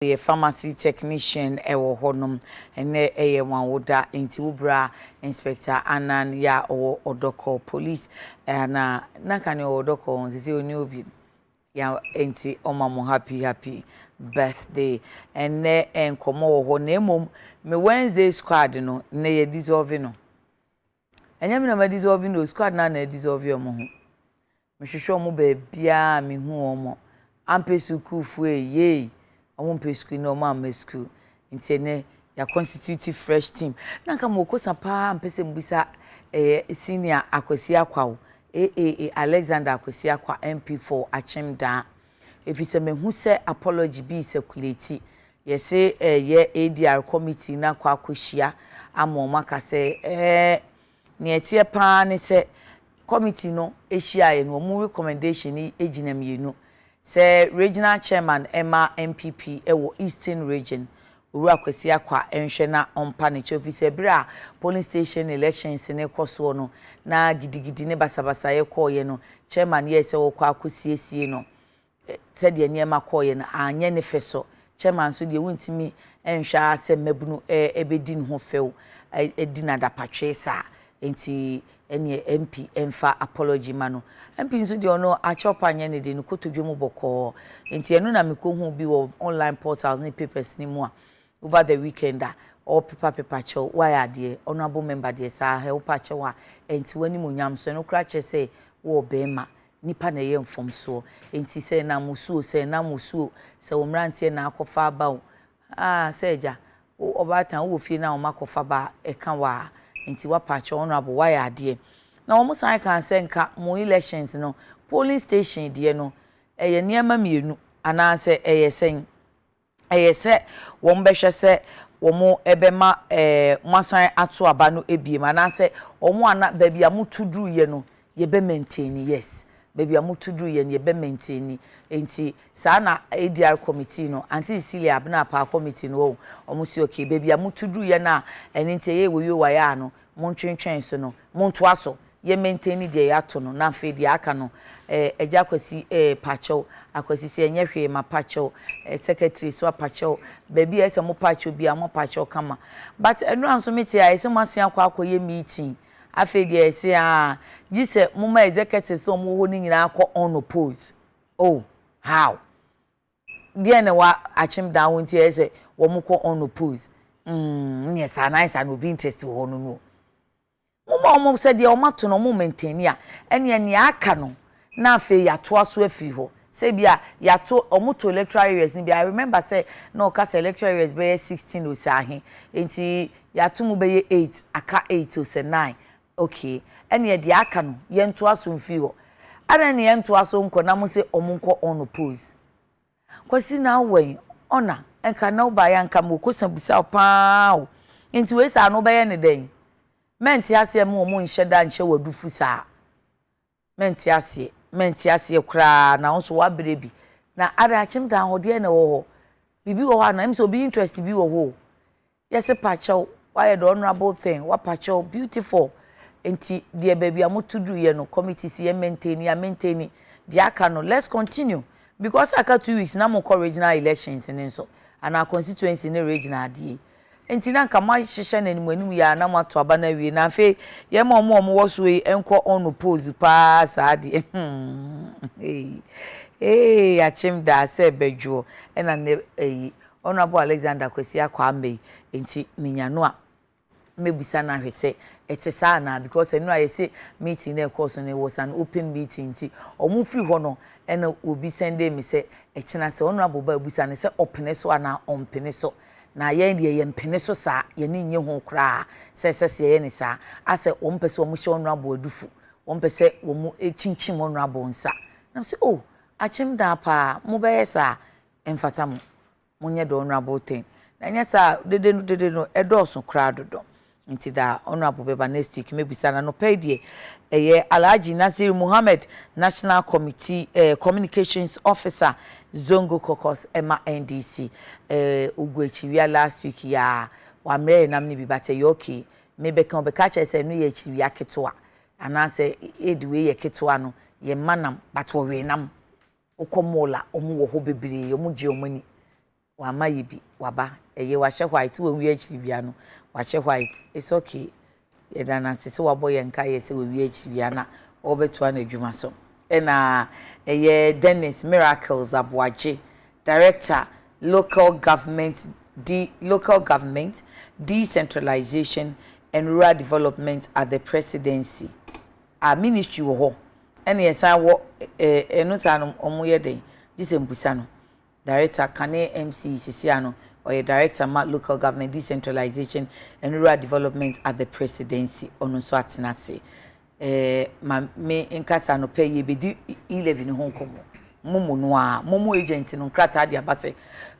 a pharmacy technician ewo honom ene eye wanwoda enti wubra inspector anan ya odoko police na kane odoko sisi oni obi ya enti omamo happy birthday ene enkomo ho na emom me Wednesday squad no ne ye dissolve no enya me na me dissolve no squad na dissolve omo ho me hwehwe omo ba bia me hu omo ampesu kufu ye omo pesku no ma mesku ntene ya constitutive fresh team na nka mokosa pa mpese mbisa senior akwasi akwawo Alexander akwasi akwa MP4 achimda efise mehu se apology bi circulate yese ye ADR committee na kwa akohia amoma ka se ne etie pa ne se committee no ehia ye no mu recommendation ni ejina mienu se regional chairman Emma MPP ewo Eastern region uru akwasi akwa enhwe na ompa ne office bra polling station elections ne koso no na gidigidi ne basabasa ye koye no chairman ye se wo kwa akosiesie no se de niema koye na anye ne feso chairman so de wuntimi enhwa se mabunu ebedi ne ho few edina da patwe sa enti ene MP emfa apology mano MP nso de ono achopa anye ne de no kotodwemu boko enti eno na mekohu bi wo online portals ne papers ni mu a over the weekend all paper chow why are there honorable member there sa help pacho enti wani munyam so no kra che say wo bema nipa na ye mfom so enti say na musuo say omrantie na akofa ba say ja obatan wo fie na omakofa ba eka wa enti wa pacho honorable why are there na omo san kan say nka mo elections no polling station there no eye niema mienu ana say eye sen se wombehwe se womo ebema masan ato aba no ebiem ana se womo ana baby amutudru ye no ye be maintain yes baby amutudru ye no ye be maintain enti sa na ADR committee no anti Cecilia abna pa committee no womo si okay baby amutudru ye na eni ntie ye wo wa ya no montwentwen so no monto aso ye maintain de ya to no na fe de aka no eja kwasi pacho akwasi se enye hwe ma pacho secretary so pacho baby ese mo pacho bi amo pacho kama but enu anso meti a ese mo asia akoye meeting afe de ese gise mo ma executive so mo ho ni nyina akọ on oppose oh how dia ne wa achim down wonti ese wo mo ko on oppose yes nice and obi interest wo no omo se de omato no mo maintain a ene aka no na afi yato aso afi ho se bia yato omoto electoral areas ni bia I remember say no ka electoral areas be 16 o se ahe enti yato mu be 8 aka 8 o se 9 okay ene de aka no ye nto aso mfi ho ana ne ye nto aso nko na mo se omonko on oppose kwasi na wen ona enka na oba ya nka mo kosa bisa pa o enti we sa no be ye ne den menti ase mu omo nheda nche wadufu sa menti ase kra na onso wa brebi na ada achim dan hode na wo ho bibi wo ha na mso be interest bi wo ho yes pacho why the honorable thing wa pacho beautiful enti de baby amutudru ye no committee si maintain the aka no let's continue because aka 2 weeks na mo original elections nso and our constituency ne regional die enti na nka ma hihye na animu ya na mato aba na wie na afi ye ma omo wo so yi enko on oppose pa saade achim da se bejo ena ne honorable Alexander kwesi akwa amei enti minyano a mebisa na hwese etesa na because enu ayese meeting na course no was an open meeting ti omu free ho no ena obi sende mi se echina se honorable ba busa ne se opene so ana ompene so na ye de ye mpene so sa ye ne nye ho kra se ye ne sa ase wo mpese wo mu hye honorable adufu wo mpese wo mu echinchim honorable nsa na se oh achim da pa mo be yesa emfata mo munye do honorable thing na nya sa dede no edoso kra dodo nti da honorable beba next week mebisa na no pedie eye Alhaji Nasir Muhammad National Committee Communications Officer Zongo Caucus Emma NDC ugwechiwia last week ya wa mre nam ni bibate yoki mebeka obeka che se no ye chiwia ketwa ana se edwe ye ketwa no ye manam but wo we nam ukomola omu wo ho bebre omu je omani wa mayibi waba eye wa hye white we wi achiribia no wa hye white it's okay ye da na se wabo ye nka ye se we wi achiribia na obeto na adwuma so na eye Dennis Miracles Abuaje Director Local Government Decentralization and Rural Development at the Presidency a ministry wo ho ene yesan wo enu sanom omoye den disembusa no Director Kane MC Sisiano or a Director Local Government Decentralization and Rural Development at the Presidency onu so atenase ma me nkasa no pay ye bedi 11 ho nkomo mumu no a mumu agent no krata dia base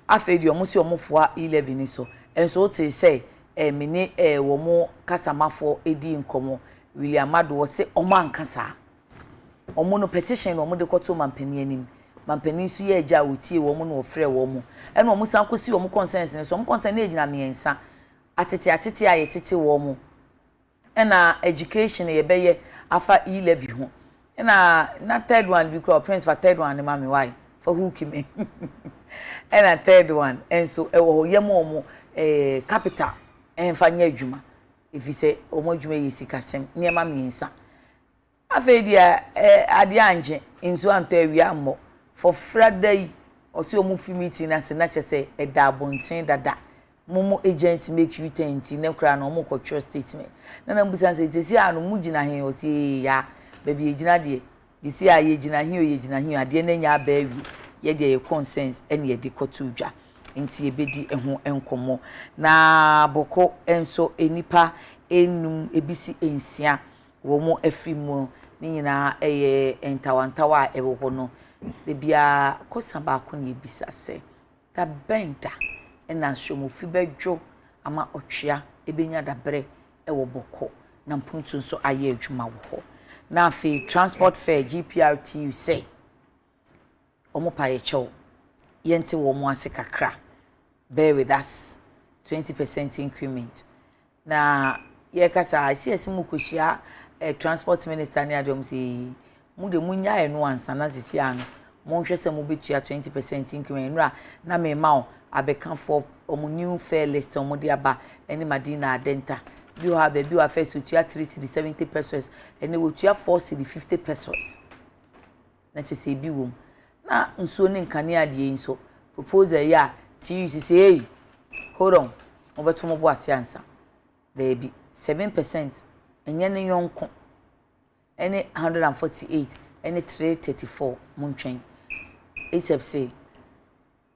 afedi omo si omofoa 11 so enso te say me ne wo mo kasamafo edi nkomo William Ado say omo ankasa omo no petition no omo de koto mampani anim mampani su ye agya wotie wo mo no ofre wo mo e no omo san kosi wo mo consensus ne so omo consensus na ejina miensa atete aye tete wo mo na education ye beye afa 11 ho na third one be called prince for third one mama why for who kimi and a third one and so e wo ye mo capital en fanya adwuma if you say omo adwuma ye sikasem niema miensa afa dia ade anje inso anto awia mo for Friday osi omo fi meeting na se na chese e da abonten dada momo agent make you tenti na kra na omo control statement na mbusan se tesi anu mu gina hen osi ya baby gina de disi aye gina hin ade na nya ba wi ye de ye consensus ene ye de kotu dwa enti ye bedi eho enkomo na boko enso enipa enum ebisi ensia wo mo afrimu ni nyina eye entawantawa ebo ho no de bia kosaba ko ne ebisa se da benda ena shomofi bedwo ama otwea ebenya dabre ewo boko na mpuntu nso aye adwuma wo ho na afi transport fare GPRT say omo paye chow yente wo mo ase kakra bear with us 20% increment na ye kasa asiasi mu koshia transport minister ne adom si mu de munya eno ansa na sisi ano mo hwese mu betua 20% increment nra na me ma abeka for omo new fare list omo de aba eni madina adenta bi ha be bi wa first utua 370 pesos eni utua 450 pesos na chese bi wom na nsuo ne nkane ade nso proposal ya TUC say hold on obeto mo bo asiansa there be 7% enye ne yonko eni 148 eni 334 muntwen except say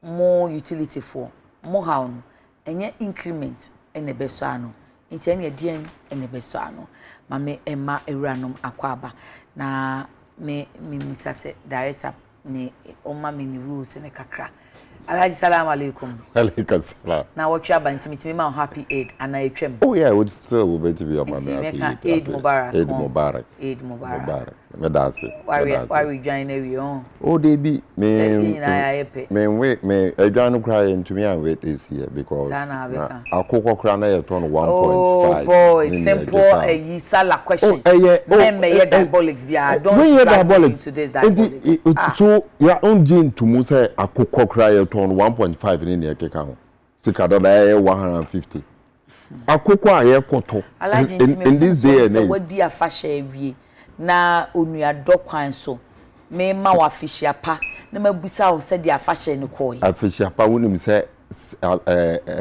more utility for more how no enye increment ene beso ano nti ene dian ene beso ano ma me emma ewuranom akwaba na me misase director ni oma me ni rules ne kakra Alhaji salam alaikum. Alaikum salam. Na what you about me ma happy Eid and I twem. Oh yeah, would still be to be a man. Eid Mubarak. Eid Mubarak. Eid Mubarak. Me that's it. Why we join every on? Oh they be me adwan cry into me and wait this here because akoko cry na yet on 1.5. Oh boy, simple a sala question. Me diabolics bia don't diabolics today diabolics. So your own gene to mu say akoko cry on 1.5 in the keka ho. Sika da 150. Akoko aye koto. In this day and age. What dia fashion ewie na onua dokwan so me ma wa fishia pa na mabusa wo se dia fashion ne koyi. Afishia pa wonim se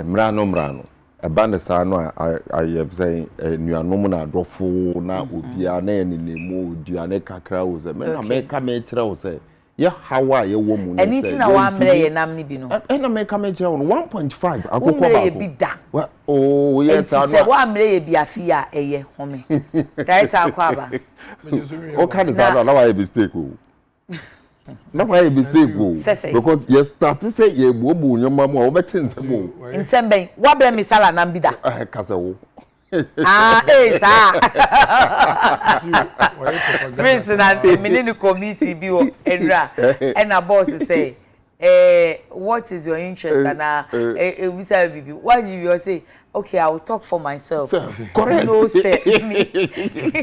mrano eba sa no I say nuanom na adofo na obia na enenemu oduane kakra wo se me na me ka me kire wo se ya hawa ye wo mu ne se anything na wa mre ye nam ne bi no na me ka me kire wo 1.5 akoko ba ye bi da oh yes I know wa mre ye bi afia eye home director akwaba o ka de that na why mistake o na why mistake o because you start to say ye bobu nyoma mu o betin nsemo nsemben wa bre mi sala na mbida kasa wo sa Prince na the committee bi o enra and a boss say what is your interest and we say bibi why do you say okay I will talk for myself correct no say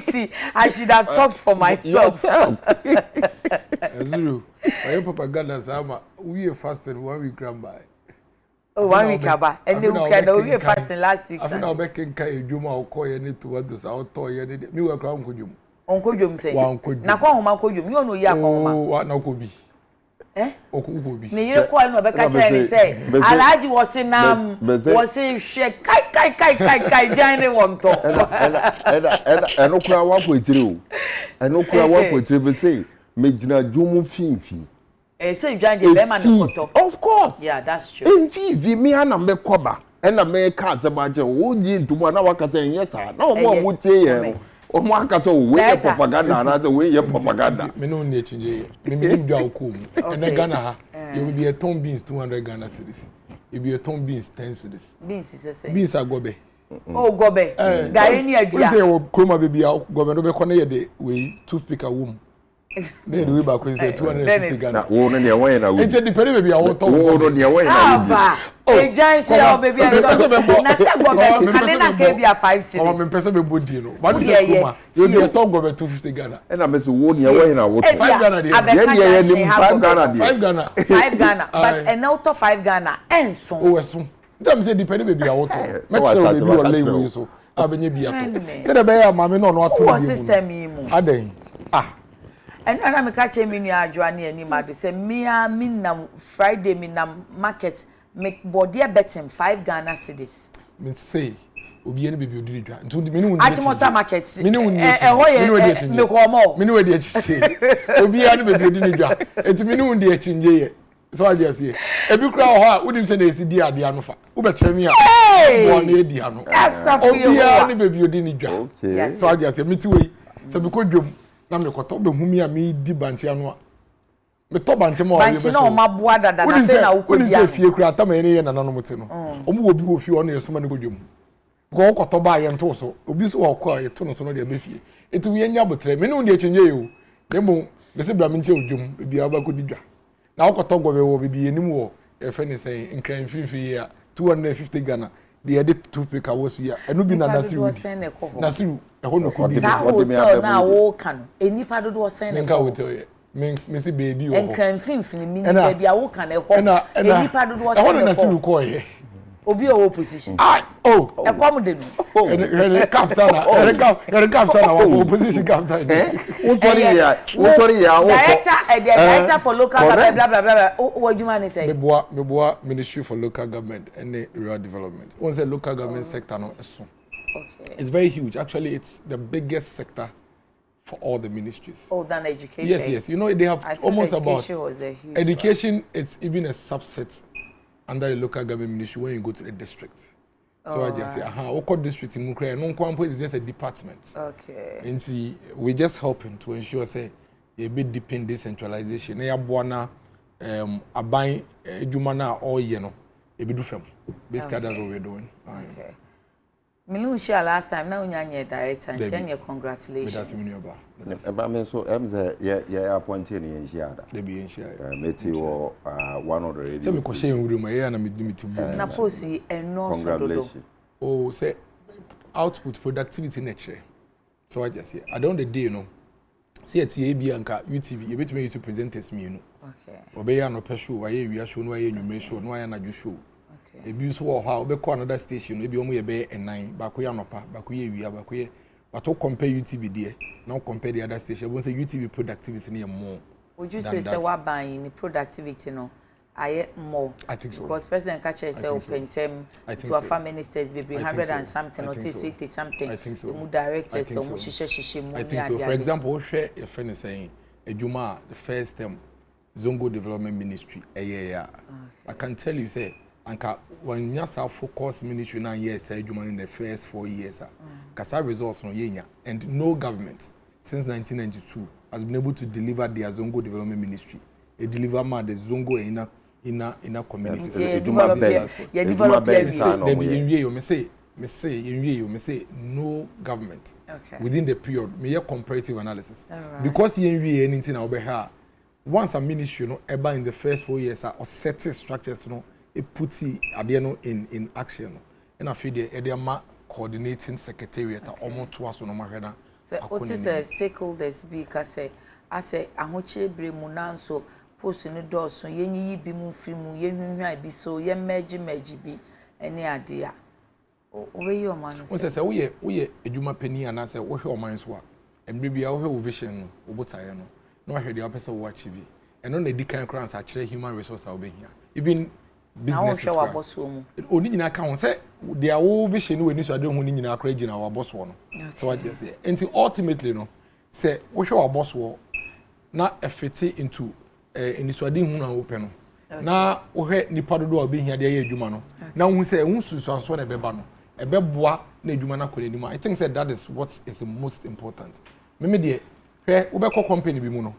see I should have talked for myself Zulu why propaganda sama we fasted 1 week gram by Oh, 1 week aba. And we can fasting last week. I think I'll be kenka ejuma okoye ni to what I otoye ni. Me we kra onkodwum. Onkodwum say. Na kwa homa kodwum. You no ya kwa homa. Oh, na okobi. Okobi. Ni yire kwa no be ka che ni say. Alhaji was she kai jane wonto. And okura wa ko etire o. And okura wa ko etire be say me gina dwom finfin. So you join the Bema Koto. Of course. Yeah, that's true. In TV, me and me koba. And a me can't imagine. Oh, you do one hour saying yes, sir. No more would say, oh, Marcus, way propaganda, and as a way your propaganda. Me no need change. Me do alcohol. And the Ghana, you will be a ton beans 200 Ghana cedis. You be a ton beans 10 cedis. Beans is a say. Beans are gobe. Oh, gobe. Gayeni adia. Say o kroma baby gobe no be kone de we toothpick a womb. Then we back say 250 Ghana. Oh, no, near way now. It's a depending baby. I want to. Oh, no, near way now. Oh, giant share baby. I don't. Canena KBA 5 cities. Oh, me person be body no. But you say you be a ton go be 250 Ghana. And I miss one near way now. 5 Ghana. Yeah, 5 Ghana. 5 Ghana. 5 Ghana. But an out of 5 Ghana. And so. Oh, so. Them say depending baby. I want to. Make sure baby you lay with so. Abenye bi ato. Say the be mama no no ato. What system yi mu? Aden. And I am catching me near Joanny and Nima. Say, me na Friday, me na market, make body betting 5 Ghana cedis. Me say, Obi any baby odi dwa. Ntu me no Achimota market. Me no me ko me no we dey achiche. Obi any baby odi dwa. Enti me no dey achinje ye. So I just say, ebi kura ho a wodim say na esi di ade anu fa. Wo be kire me a. Wo na edi anu. Obi any baby odi dwa. So I just say me ti we. So be ko dwom. Na me koto be humi a me di banche anu a me to banche ma o ye be so banche na o maboa dada na fe na wo ko dia no fie kura ta ma ene ye na nanu mute no o mu obi wo fie o na ye so ma ne godwom go koto ba ye nto so obi so wo ko ye to no so no de be fie etu ye nya botre me no de chenye yo demo me se bra me nche odwom bia ba ko di dwa na wo koto go be wo bi enim wo e fe ne say nkran fifi ya 250 Ghana the edit toothpick I was here enu bi na nasiru ehon no ko bi hotel na wo kan enipa dodo wo sen nka hotel ye me si baby wo enkran finfin mi ni baby a wo kan ehon enipa dodo wo sen ehon nasiru ko ye obi o opposition ekom de no ele captain na wo opposition captain sorry ya director for local government blah blah blah what do you want to say me boa ministry for local government and rural development one say local government sector no eso okay it's very huge actually it's the biggest sector for all the ministries than education yes you know they have almost education about was a huge education it's even a subset under the local government ministry when you go to the district. So I just say, what district in Mukre? No, is just a department. Okay. And see, we just helping to ensure say a bit deep in decentralization. Na buana abai jumana all year no. A bit different. Basically, that's what we're doing. Okay. Milu share last time now unyanye director and send your congratulations. But me so say yeah appointed in Shiada. They be in share. Meti or one of the radio. Say me ko share with my na me limit. Na post yi eno so dodo. Oh say output productivity nature. So I just say I don't the day you know. See at AB anka UTV you bet me use presenters me you know. Okay. Obeya no show why we show no why you show no why na ju show. Ebi so wo ha obekọ another station ebi omo ye be enan ba ko ya nopa ba ko ye wia ba ko ye but to compare UTV there now compare the other station we say UTV productivity na more would you say wa ban in productivity no aye more I think so because president catcher say open term to our ministers be 100 and something or 80 something mu directors so mu shishe mu ya dia for example we share your friend saying ejuma the first term Zongo Development Ministry I can tell you say anka when yasa focus ministry na years in the first 4 years kasa results no yenya and no government since 1992 has been able to deliver their Zongo Development Ministry a deliver ma the Zongo in a community yeah develop me say no government within the period me comparative analysis because anything na obeha once a ministry no eba in the first 4 years or certain structures no it puts it in action and I feel the ma coordinating secretariat almost twice no mahena so what is stakeholders because say I say ahoche bre mu na so post no do so yenyi bi mu firi mu yenhunhwa bi so ye meji bi ene ade a we yi oman no say we edwuma pani ana say wo hwe oman so a emre bia wo hwe wo vision no wo botaye no na wo hwe de opese wo achi bi eno na dikan crans a kire human resource a wo behia even business na wo hwe wa boss wo mu oni nyina ka ho say de awo vision we ni so ade ho ni nyina akra gina wa boss wo no so what you say and ultimately no say wo hwe wa boss wo na efiti into inisuade hu na wo pe no na wo hwe nipa dodo a obehia de ye adwuma no na wo say hu susuanso na beba no ebeboa na adwuma na kole ni I think say that is what is the most important me de hwe wo be company bi mu no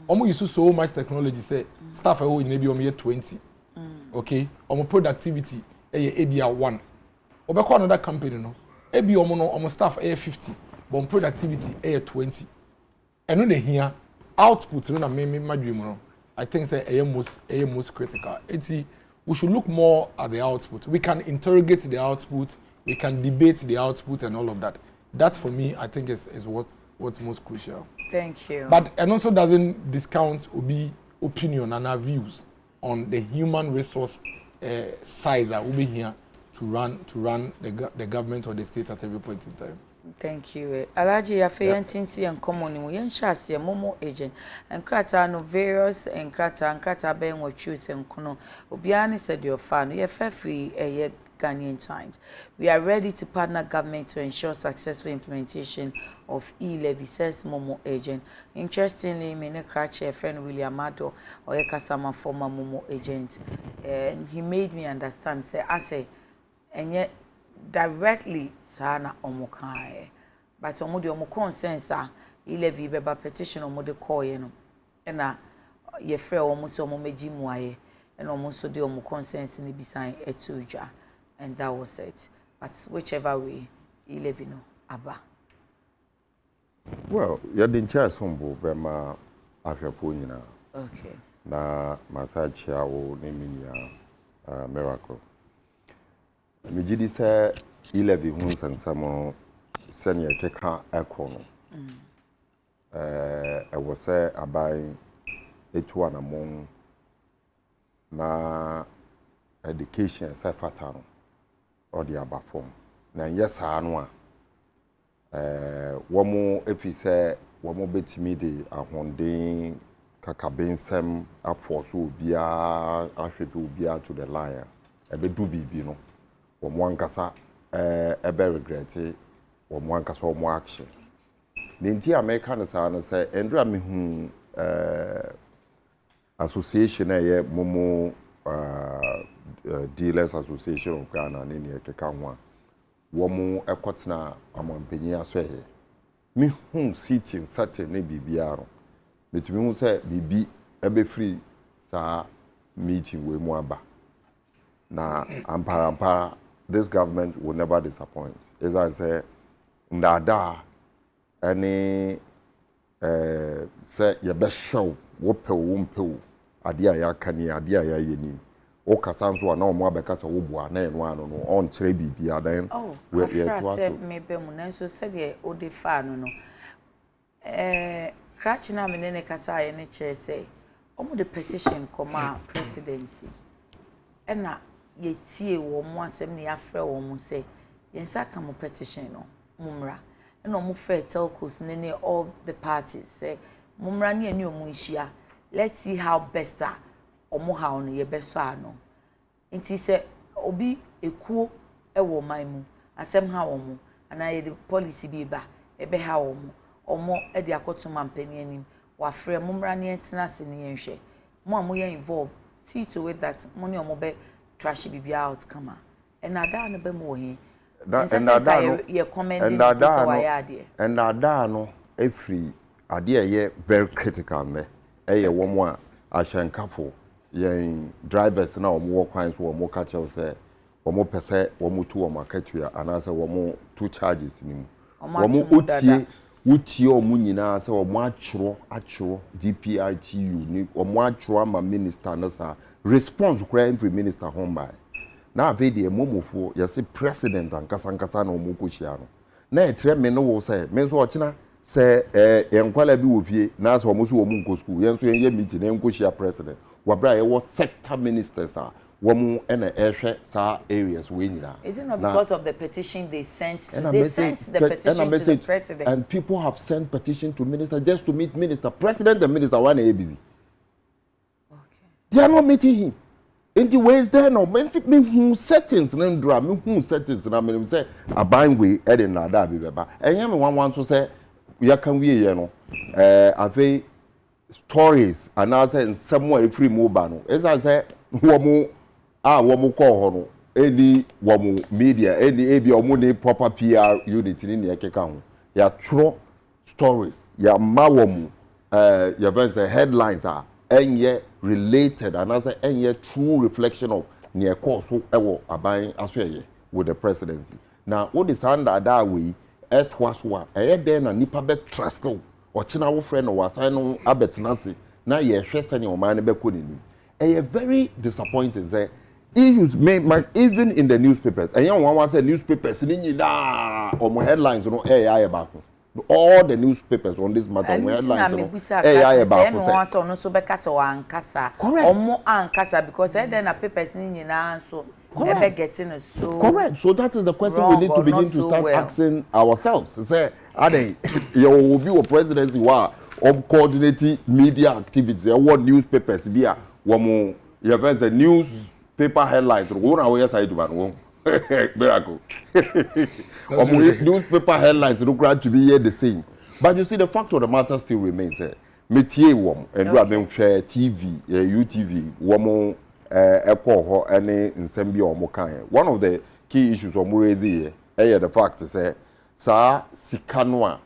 omo use so much technology say staff e wo nyina bi omo ye 20 okay omo productivity ebia 1 wo be another company no ebi omo no omo staff 50 but productivity 20 eno na hia output no na me madwemu no I think say most critical we should look more at the output. We can interrogate the output, we can debate the output and all of that. That for me I think is what's most crucial. Thank you. But and also doesn't discount Obi opinion and our views on the human resource size that will be here to run the government or the state at every point in time. Thank you. Alaji ya feyantinsi en common mu yen shase momo agent and krata no various and krata ben wo choose en kono obiani said your fan ye free Ghanaian Times. We are ready to partner government to ensure successful implementation of e-levy, says Momo agent. Interestingly, Mene Krache, friend William Mado, or Kasama former Momo agent, he made me understand, say, I say, and yet directly, Sana Omokai, but Omodi Omokon sensa, e-levy, beba petition Omode Koyeno, and ye free almost Omomeji Muaye, and almost the Omokon sense in the beside Etuja. And that was it. But whichever way, you live in Abba. Well, you didn't share some book, Bema Afyapunina. Okay. Na massage o name miracle. Mijidi say 11 huns and some senior keka econo. I was say abai etuana among na education say fatano. Or the abba form. Na yes, anwa. Wamo if he say wamo betimi de ahonde kakabensem aforso bia ahwepe bia to the liar. Ebe do bibi no. Wamo ankasa ebe regret wamo ankasa wamo action. Nti America no say no say endra me hu association ye momo Dealers Association of Ghana ni keka ho womo ekotena amampanyi aso he me hu sitting certain ne bibiaro metumi hu say bibi ebe free sa meeting we mu aba na ampa this government will never disappoint as I say ndada any say ye be show wo pe wo mpe wo ade a ya kani ade a ya yeni o kasanso na o mo abeka wo bua na eno ano no on kire bibia dan we to say mebe mu na so say de o de fa no crutch na me ne kasa ye ne kire say o mo de petition koma presidency na ye tie wo mo asem ne ya frɛ wo mo say ye nsa ka mo petition no mumra na o mo frɛ telcos ne all the parties say mumra ne ani o mo nhia. Let's see how best omo how no ye best ano. Nti se obi ekuo ewo man mu asem ha omo ana ye the policy bi ba ebe ha omo e de akoto mampani anim wa frɛ mumra ne entina se ne yenhwe mo amo ye involved see to it that money omo be trash bi out kama and ada no be mo he and ada no ye commending so why ade and ada no every ade ye very critical me eye womo a ahyankafo yen drivers na omo kwan so omo ka chew say omo pese omo tu omo akatua anase omo two charges ni mu omo utie omo nyina say omo achiro GPITU ni omo achiro ama minister na sa response kura every minister home by na avedi emomofo yesi president ankasa na omo ko hia no na etre me no wo say me so ochina say enkwala bi wo fie na so omo so wo mu nko school yen so yen meeting en ko share president wabra ye wo sector ministers are womu ena ehwe sa areas we nyina. Is it not because of the petition they sent to they sent the petition to the president? And people have sent petition to minister just to meet minister. President and minister one are busy. Okay. They are not meeting him. In the ways there no me who settings na ndra me who settings na me say aban we e dey na da be beba. Enye me wan so say ya kan wie ye no ave stories and as in somewhere free mobile no. Esa say wo womu call hono any womu media any ebi omu ne proper PR unit ni ne keka ho ya tro stories ya ma womu ya verse headlines are enye related and as enye true reflection of ne course so ewo aban asoye with the presidency. Now what is under that way etwaso a den na nipa be trust o china wo friend no wasan no abetenase na ye hwese ne o man ne be konini very disappointing say issues even in the newspapers and young one say newspapers ni na omo headlines no AI back all the newspapers on this matter omo headlines no AI back so no so be kasa wa ankasa omo ankasa because then the papers ni na so they be getting so correct. So that is the question we need to begin to start asking ourselves. Say ade you will be a presidency wa coordinating media activities what newspapers be a womo you have the newspaper headlines wo na wo yesa idu ba no miracle newspaper headlines no grant to be here the same, but you see the fact of the matter still remains metie wom and do am hwe TV UTV womo ekọ any nsem bi omo kan. One of the key issues omo raise here the fact say sa sika no a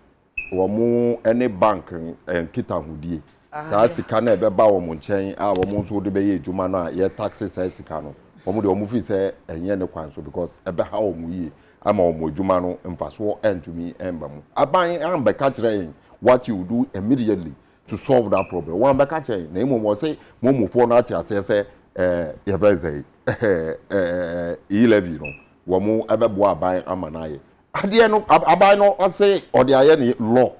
womo any bank kita hudie sa sika na ebe ba womo nchen a womo nso de be ye adwuma no a ye taxes sa sika no womo de womo fi say enye ne kwan so because ebe ha womo yi ama womo adwuma no mfaso entumi emba mu aban amba ka kire what you do immediately to solve that problem. One ba ka kire na imo mo say mo fo na ati ase say ye ba say e-levy no womo ebe bo aban ama na ye ade no aban no say ode aye ne law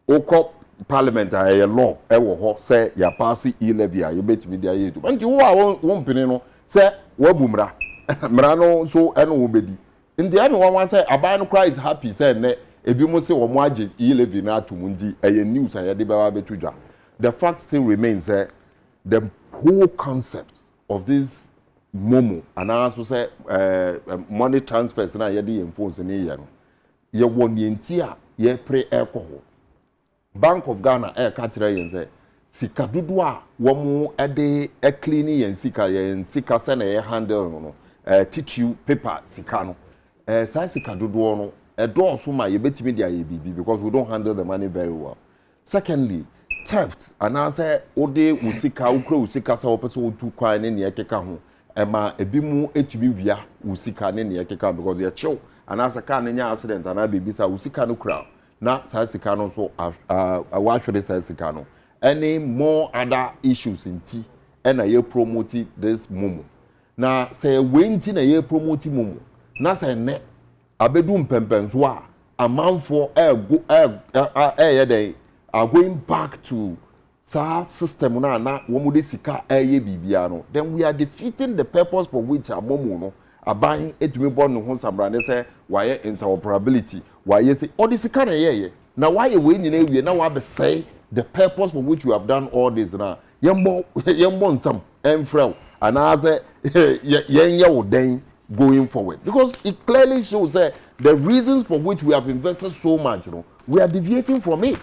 okọ parliament a law ewo ho say ya pass e-levy a you betimi dia ye to nti wo a won pini no say wabumra mra no so eno wo bedi nti ame wan say aban no cry is happy say ne ebi mo say wo mo age e-levy na atum ndi eye news a ye de ba betudwa. The fact still remains the whole concept of this momo and also say money transfers na ye de phones na ye no ye won ye nti a ye pre alcohol. Bank of Ghana ka kire yen say sika dodo a wo ede clean yen sika se na ye handle no tissue paper sika no sa sika dodo no do so ma ye betimi dia ye bibi because we don't handle the money very well. Secondly, theft and answer ode usika ukro usika sa opeso otu kwan ne ne keka ho ema ebi mu etumi wia usika ne ne keka because ye chill and answer kan nya accident and abibi sa usika no kra na sa sika no so wa hwede sa sika no any more other issues inti na ye promote this momo na say wenti na ye promote momo na say ne abedu mpempenso a amanfo ye dey are going back to sa system na womu de sika eye bibia no, then we are defeating the purpose for which amomo no aban etumi bon no ho samra ne say why interoperability why say all this sika na ye na why we nyina wie na wa be say the purpose for which you have done all this na yembo nsam emfrel and as yenye wo den going forward, because it clearly shows that the reasons for which we have invested so much, you know, we are deviating from it.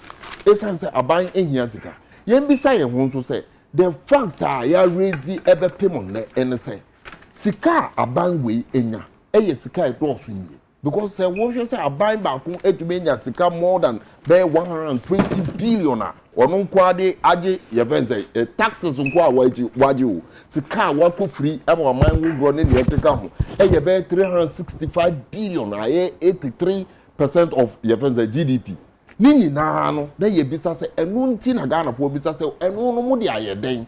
Essence aban ehia sika yen bisa ye ho so say the fact ya raise ebe payment na en say sika aban we enya eye sika e do so yi because say wo hwe say aban ba ko etumi enya sika more than be 120 billion a ono nkwade age ye fense taxes nko a waji o sika wa ko free e ma man wo go ne ne keka ho eye be 365 billion a 83% of ye fense GDP nini na no na ye bisa se enu nti na Ghana fo bisa se enu no mu de ayeden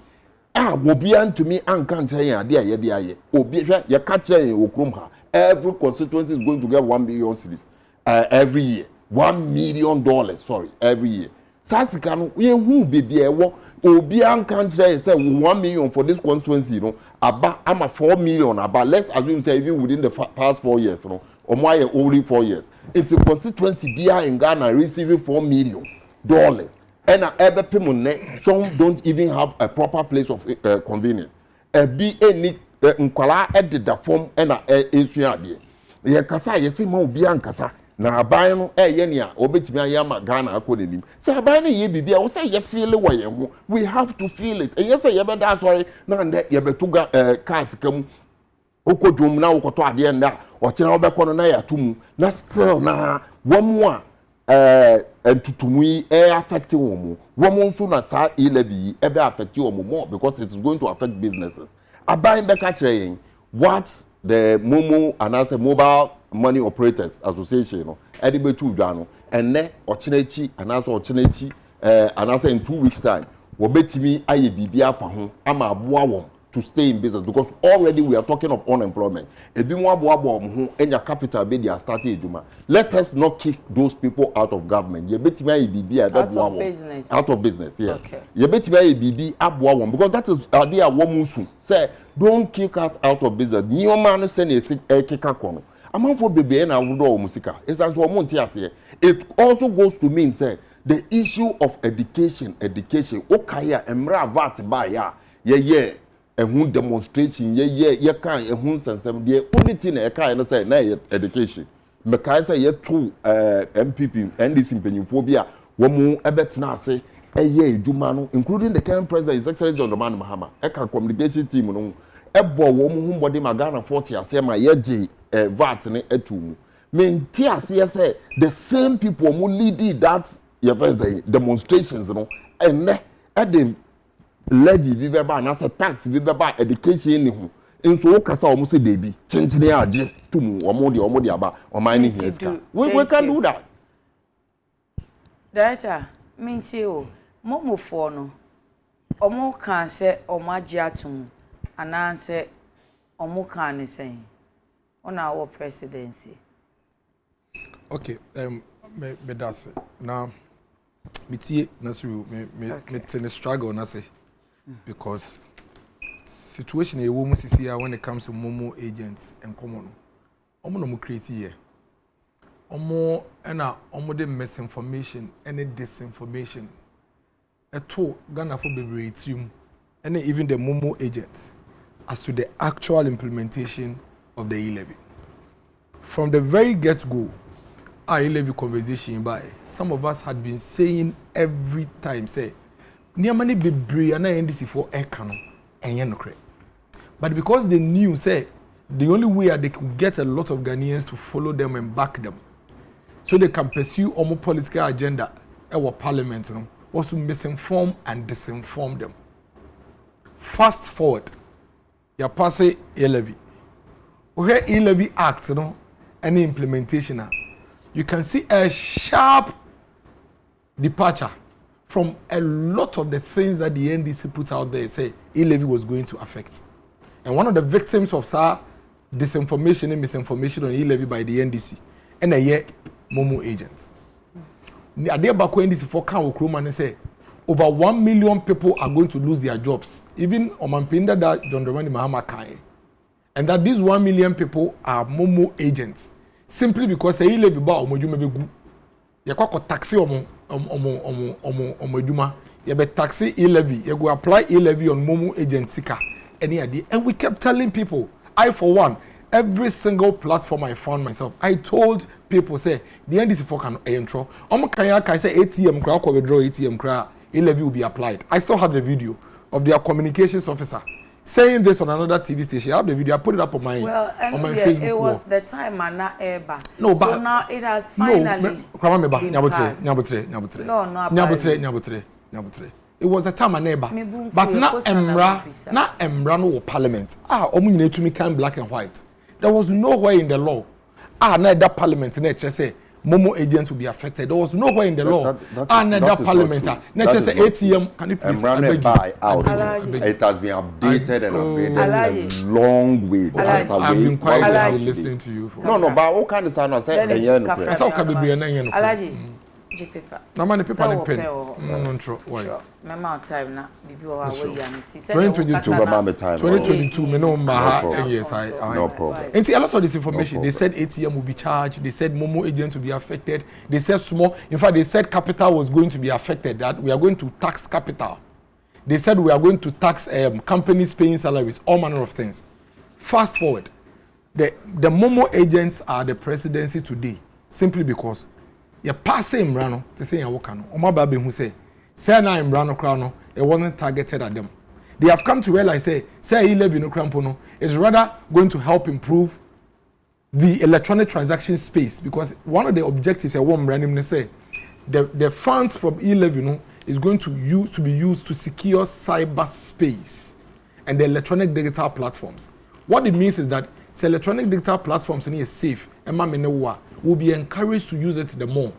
obi antumi anka nkyere ya de aye de aye obi hwe ye ka kyere okrom ha every constituency is going to get 1 billion cedis every year $1 million, sorry, every year. Sasika no ye hu baby ewo obi an kan try say 1 million for this constituency, you know, aba am a 4 million aba. Let's assume say even within the past 4 years, you know, or more only 4 years. It's a constituency bia in Ghana receiving $4 million. And ebe people some don't even have a proper place of convenience. Be any nkwala edit the form and esua de. Ye kasa ye say ma obi an kasa. Na aban no ye ne a obetimi ayama Ghana akonenim say aban no ye bibia wo say ye feel wo ye ho we have to feel it yes say ye be da sorry na nde ye betuga cars kam okodwom na wokoto ade nda o kire wo bekọ no na ya tumu na still na wo mu a entutumu yi affect wo mu wo mu nso na sa e-levy e be affect wo mu more because it is going to affect businesses aban be ka kire yen what the momo and as a mobile money operators association no edibe tu dwa no enne ochenechi and as ochenechi and as in 2 weeks time wo betimi aye bibia fa ho ama aboa won to stay in business because already we are talking of unemployment ebi mo aboa ho enya capital be dia start ejuma let us not kick those people out of government ye betimi aye bibia that boa won out of business yes okay. Ye betimi aye bibi aboa won because that is idea wo musu say don't kick us out of business nioma no say na kika kono amanfo bebe na wodo musika esanso omo nti ase it also goes to mean say the issue of education okaya emra vat ba ya ye ehun demonstration ye kan ehun sansam de only thing na kai no say na education me kai say ye to MPP NDC mpanyimfo bi a wo mu ebetena ase eye eduma no including the current president His Excellency John Dramani Mahama eka communication team no ebo wo mu humbody magana 40 ase ma ye je VAT ne etumu menti ase say the same people who lead that demonstrations no enne the levy bi be ba na say tax bi be ba education ni ho nso wo kasa omo say debi chenchene age tumu omo de aba oman ni hiska we can do that director menti o momofo no omo kan say omo age atum ananse omo kan ni say on our presidency. Okay, me that's now me tie Nasru me ten struggle na say because situation e wo mu sisi when it comes to momo agents and common omo no create here omo na omo de misinformation and disinformation eto Ghana for bebre trim and even the momo agents as to the actual implementation of the e-levy. From the very get-go, our e-levy conversation by some of us had been saying every time, say, near many be brave and NDC for air canon and yanokre. But because they knew, say, the only way they could get a lot of Ghanaians to follow them and back them, so they can pursue a more political agenda, our parliament, was to misinform and disinform them. Fast forward, you pass e-levy. Where e-levy act, any implementation, you can see a sharp departure from a lot of the things that the NDC put out there. Say e-levy was going to affect, and one of the victims of disinformation and misinformation on e-levy by the NDC, and a year momo agents. The idea back when NDC for can and say over 1 million people are going to lose their jobs, even Omampinda that John Dramani Mahama Kai. And that these 1 million people are momo agents simply because they live about omojuma begu. You go taxi omo omojuma. You be taxi e-levy. You go apply e-levy on momo agent sika. Any idea? And we kept telling people, I for one, every single platform I found myself, I told people say the NDC for can intro. Omo kanya kai say ATM kra ko withdraw ATM kra e-levy will be applied. I still have the video of their communications officer saying this on another TV station. I have the video. I put it up on my Facebook. It was the time and not ever. No, but so now it has finally. No, it was a time and ever. But not Emra no parliament. Omu to me can black and white. There was nowhere in the law. Now that parliament in say Momo agents will be affected. There was nowhere in the law. Another parliament. Not just the ATM. Can you please buy out? It has been updated and upgraded a long way. I've been quietly listening to you. No, but what kind of sound I say? That's how can be an paper. No money paper and pen. No true. Sure. My mouth time now. Before I wait, 2022. Me no maha. Yes, I. No problem. And see a lot of this information. They said ATM will be charged. They said Momo agents will be affected. They said small. In fact, they said capital was going to be affected. That we are going to tax capital. They said we are going to tax companies paying salaries, all manner of things. Fast forward, the Momo agents are the presidency today simply because. You pass him rano to say Yawakano. Oma Baby who say na im rano crown, it wasn't targeted at them. They have come to realize say 11 no crampono is rather going to help improve the electronic transaction space because one of the objectives I want randomly say the funds from 11 is going to be used to secure cyberspace and the electronic digital platforms. What it means is that electronic digital platforms is safe and will be encouraged to use it the more,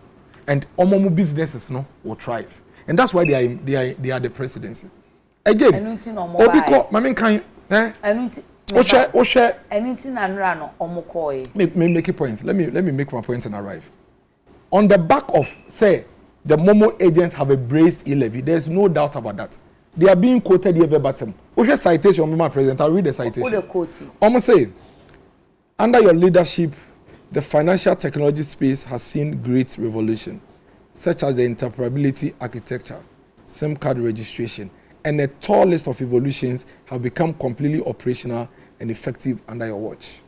and omomo businesses will thrive, and that's why they are the presidency. Again, obiko, mami kan, make a point. Let me make my point and arrive. On the back of say the Momo agents have embraced e-levy, there's no doubt about that. They are being quoted here verbatim. What's citation, my president? I'll read the citation. Almost say, under your leadership, the financial technology space has seen great revolution, such as the interoperability architecture, SIM card registration, and a tall list of evolutions have become completely operational and effective under your watch.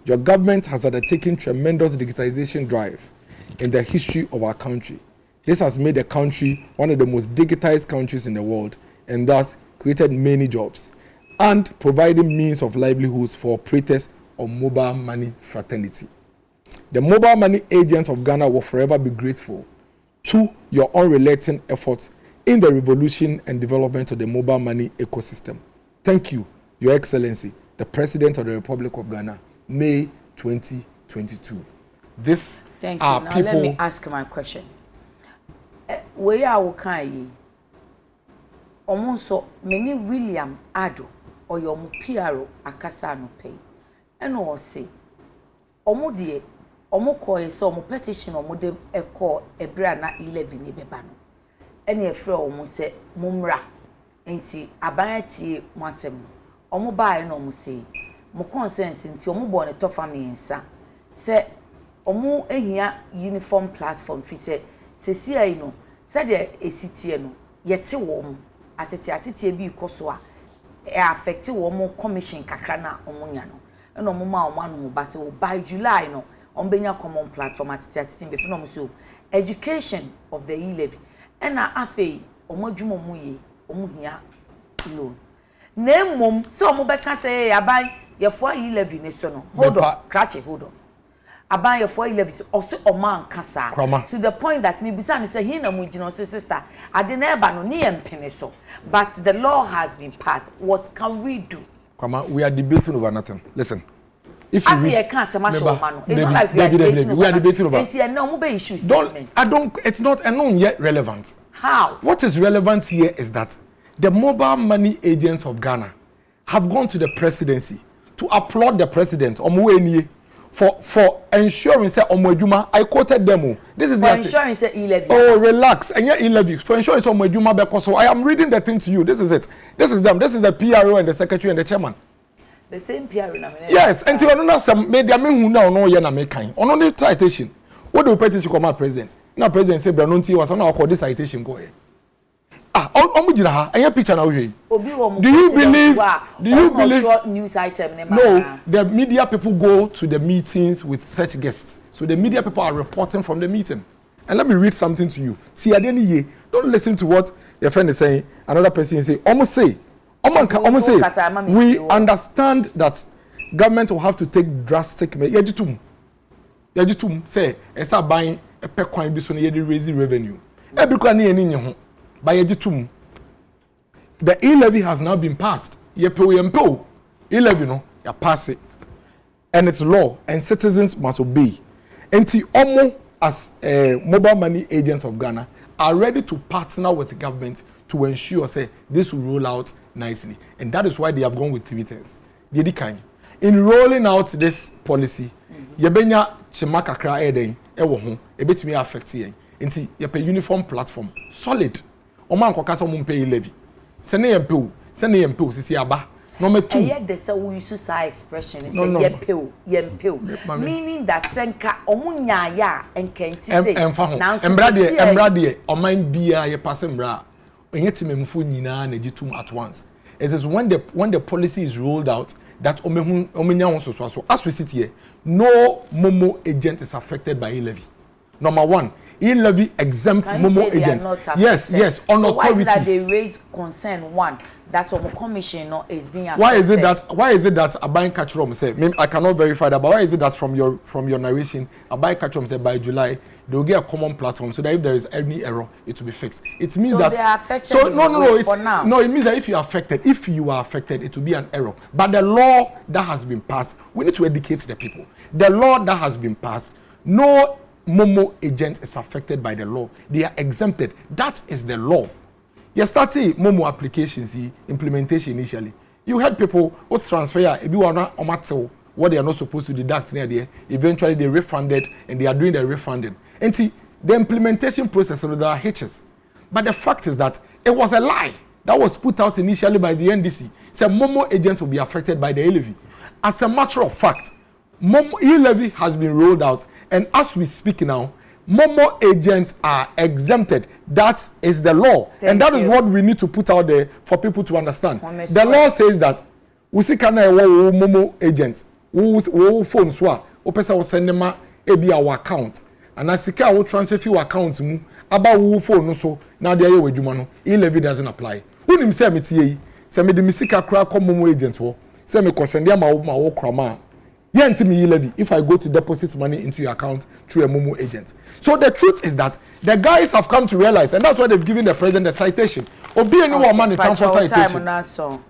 Your government has undertaken tremendous digitization drive in the history of our country. This has made the country one of the most digitized countries in the world and thus created many jobs and providing means of livelihoods for operators of mobile money fraternity. The mobile money agents of Ghana will forever be grateful to your unrelenting efforts in the revolution and development of the mobile money ecosystem. Thank you, Your Excellency, the President of the Republic of Ghana, May 2022. This Thank you. Now people. Let me ask my question. Where are we going? Almost many William Ado or your Mupiaro Akasa no pay. And all say, Omodie, Omoko so mo petition or mode a call a brana 11 bebano. Any a fro mo say Mumra, ain't see abayati mansem. Omo buy no mo say, mo consents into Omo born a tough family and sa. Say, Omo ehia uniform platform fi say sia no said a city no yet wom atete bi koso a affect wom commission kakra na omunya no no mama o man no ba say by July no ombenya common platform atete be no so education of the e-levy and na afei omadwuma mu ye omuhia loan na mom so omo beka say aban ye for e-levy ne so no hold on Aban your 411 also Oman Kasa to the point that me bisa say he na mujino sister adeneba no ne empene so but the law has been passed. What can we do? Kwama, we are debating over nothing. Listen, if you read, it's not like we are debating over issues. It's not yet relevant. How? What is relevant here is that the mobile money agents of Ghana have gone to the presidency to applaud the president for ensuring say omodjuma. I quoted them. This is for ensuring say e-levy. Oh, relax. And yeah, e-levy for ensuring say omodjuma because I am reading the thing to you. This is it. This is them. This is the PRO and the secretary and the chairman. The same PRO na me. Yes, and you know some media me who now no ye na me kan. Ono no citation. What do petition come out president? Now president say Branonti was on our this citation go here. Omujina ha anya picture na we. Do you believe news item? No, the media people go to the meetings with such guests. So the media people are reporting from the meeting. And let me read something to you. See, don't listen to what your friend is saying. Another person is saying, almost say, we understand that government will have to take drastic measures. Yajitum say, esa buying a per coin be so near raising revenue. Every coin any by Yajitum. The e-levy has now been passed. E-levy no, you pass it. And it's law, and citizens must obey. And the as mobile money agents of Ghana, are ready to partner with the government to ensure say this will roll out nicely, and that is why they have gone with 3 things. In rolling out this policy, yebenya chema kakra eden ewo ho ebetumi affect yen. Nti yepe uniform platform solid. Omo ankoka so mo pay levy. Se ne yempe sisi aba. Number 2. Yeah, that's a we use that expression. It's yempe. Meaning that senka omunya ya enkenti say. Embrade oman bia ye pass embra. Onyetime mfo nyina na gitum at once. It is when the policy is rolled out that omenya so as we sit here, no Momo agent is affected by e-levy. Number 1, e-levy exempt Momo agents. Yes, on so authority. Why is it that they raise concern that Omo commission is being affected? Why is it that Abai Kachrom said, I cannot verify that, but why is it that from your narration, Abai Kachrom said by July they will get a common platform so that if there is any error, it will be fixed. It means that they are affected for now. No, it means that if you are affected, it will be an error. But the law that has been passed, we need to educate the people. The law that has been passed, no Momo agent is affected by the law. They are exempted. That is the law. You started Momo applications implementation initially. You had people who transfer what they are not supposed to deduct near there. Eventually they refunded and they are doing the refunding. And see, the implementation process, there are hitches. But the fact is that it was a lie that was put out initially by the NDC. Said Momo agents will be affected by the e-levy. As a matter of fact, Momo e-levy has been rolled out, and as we speak now, Momo agents are exempted. That is the law. And that is what we need to put out there for people to understand. The law says that we see kana Momo agents who phone swa o pesa wo send them ebi our account. And as sika wo transfer fi account mu aba wo phone no so na dey ye wadwuma no e-levy doesn't apply. Who nim say metie yi say me de misika kra kom Momo agent wo say me kosend am ma wo krama me e-levy if I go to deposit money into your account through a Momo agent. So the truth is that the guys have come to realize, and that's why they've given the president a citation. Obi anyone man come for citation.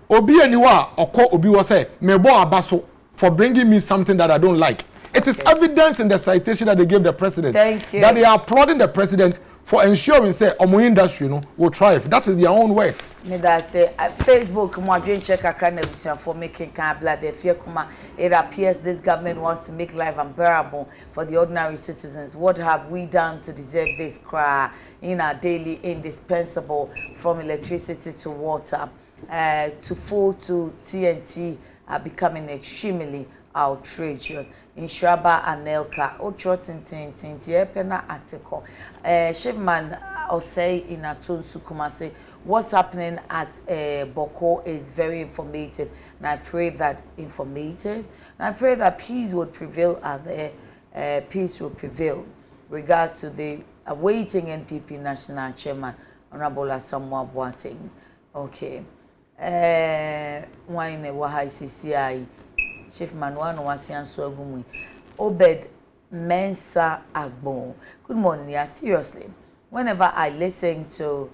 Obi anyone obi was say mebo abaso for bringing me something that I don't like. It is evidence in the citation that they gave the president that they are applauding the president for ensuring say omo industry will thrive. That is their own words. Me that say Facebook mo adwen check akra na busia for making can blood the fear kuma. It appears this government wants to make life unbearable for the ordinary citizens. What have we done to deserve this cry in our daily indispensable from electricity to water to food to TNT are becoming extremely outrageous. Nsroma and Elka pena article. Shivman Osei in Atunsu Kumasi. What's happening at Boko is very informative, and I pray that peace would prevail at the peace will prevail. Regards to the awaiting NPP National Chairman Honorable Asamoah Boateng. Okay. Wine Wahai CCI. Chief Manuel Nwasian Swagumwi. Obed Mensa Agbon. Good morning, yeah, seriously. Whenever I listen to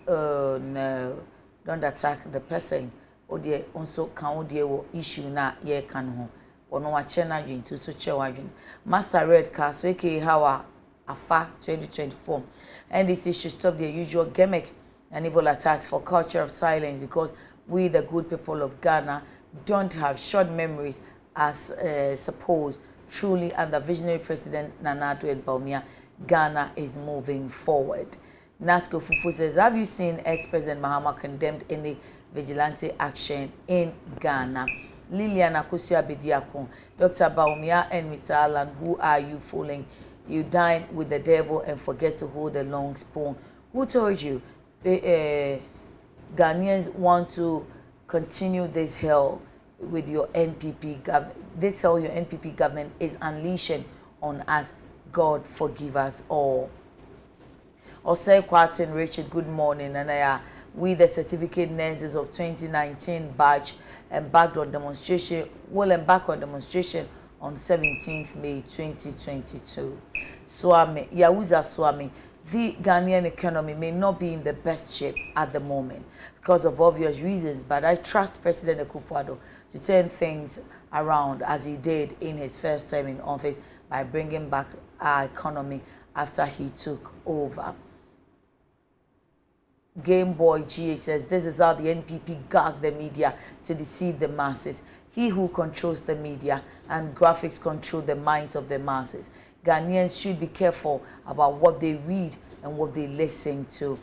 no, don't attack the person, or the also can issue na ye can ho. Or no wachena jin to so chewajin. Master Red Cast, aka Hawa Afa 2024. And this should stop their usual gimmick and evil attacks for culture of silence, because we, the good people of Ghana, don't have short memories as supposed. Truly, under visionary President Nana Addo Bawumia, Ghana is moving forward. Nasco Fufu says, have you seen ex-President Mahama condemned any vigilante action in Ghana? Liliana Akosia Bediako, Dr. Bawumia and Mr. Alan, who are you fooling? You dine with the devil and forget to hold a long spoon. Who told you? Ghanaians want to continue this hell with your NPP government. This hell your NPP government is unleashing on us. God forgive us all. Osei Kwartin Richard, good morning. And we, the certificate nurses of 2019 batch, embarked on demonstration. Will embark on demonstration on 17th May 2022. Swami Yahuza Swami, the Ghanaian economy may not be in the best shape at the moment because of obvious reasons, but I trust President Akufo-Addo to turn things around as he did in his first term in office by bringing back our economy after he took over. Game Boy GH says, this is how the NPP gag the media to deceive the masses. He who controls the media and graphics control the minds of the masses. Ghanaians should be careful about what they read and what they listen to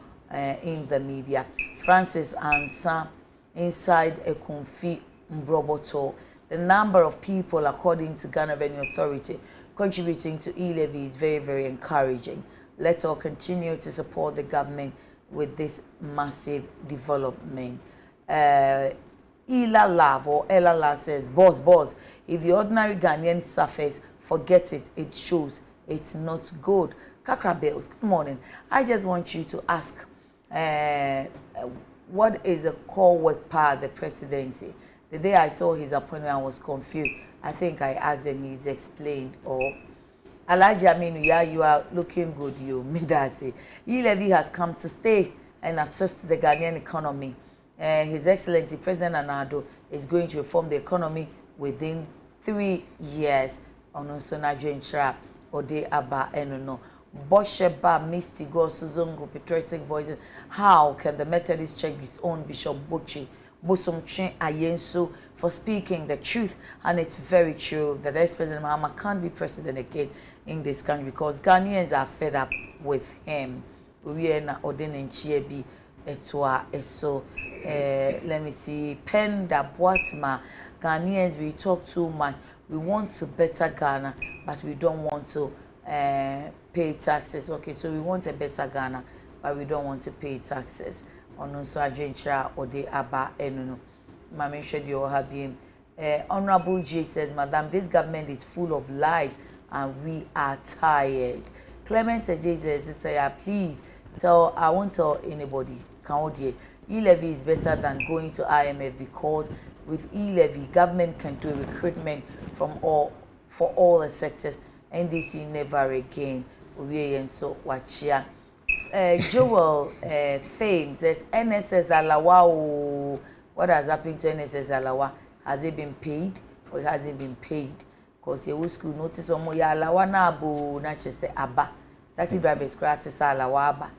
in the media. Francis Ansa, inside a Kumfi Mbroboto, the number of people, according to Ghana Revenue Authority, contributing to e-levy is very, very encouraging. Let's all continue to support the government with this massive development. Ela Love or Ella Love says, boss, if the ordinary Ghanaian suffers, forget it. It shows it's not good. Kakra Bells, good morning. I just want you to ask, what is the core work part of the presidency? The day I saw his appointment, I was confused. I think I asked and he's explained. Or Alhaji Aminu, yeah, you are looking good, you. Midasi. E-levy has come to stay and assist the Ghanaian economy. His Excellency President Anado is going to reform the economy within 3 years. Onoso Najwentra Ode Aba Enono. Bosheba Misty Go Suzongo Patriotic Voices. How can the Methodist Church disown Bishop Bochi Bosomchin Ayenso for speaking the truth? And it's very true that ex-President Mahama can't be president again in this country because Ghanaians are fed up with him. We are not ordaining Chiebi Etwa Eso. Let me see. Penda Boatma. Ghanaians, we talk too much. We want to better Ghana, but we don't want to pay taxes. Okay, so we want a better Ghana, but we don't want to pay taxes. Ononso Adwentra Ode Aba Enono. Mame Shedi Ohabiem. Honorable J says, Madam, this government is full of lies and we are tired. Clement J says, Sister, yeah, please tell, I won't tell anybody, e-levy is better than going to IMF because with e-levy, government can do recruitment for all the sectors. NDC never again. So watch ya. Joel Fame says NSS Alawa. What has happened to NSS Alawa? Has it been paid or it hasn't been paid? Because you school notice omo ya Alawa na bo na chese aba. Taxi drivers gratis Alawa aba.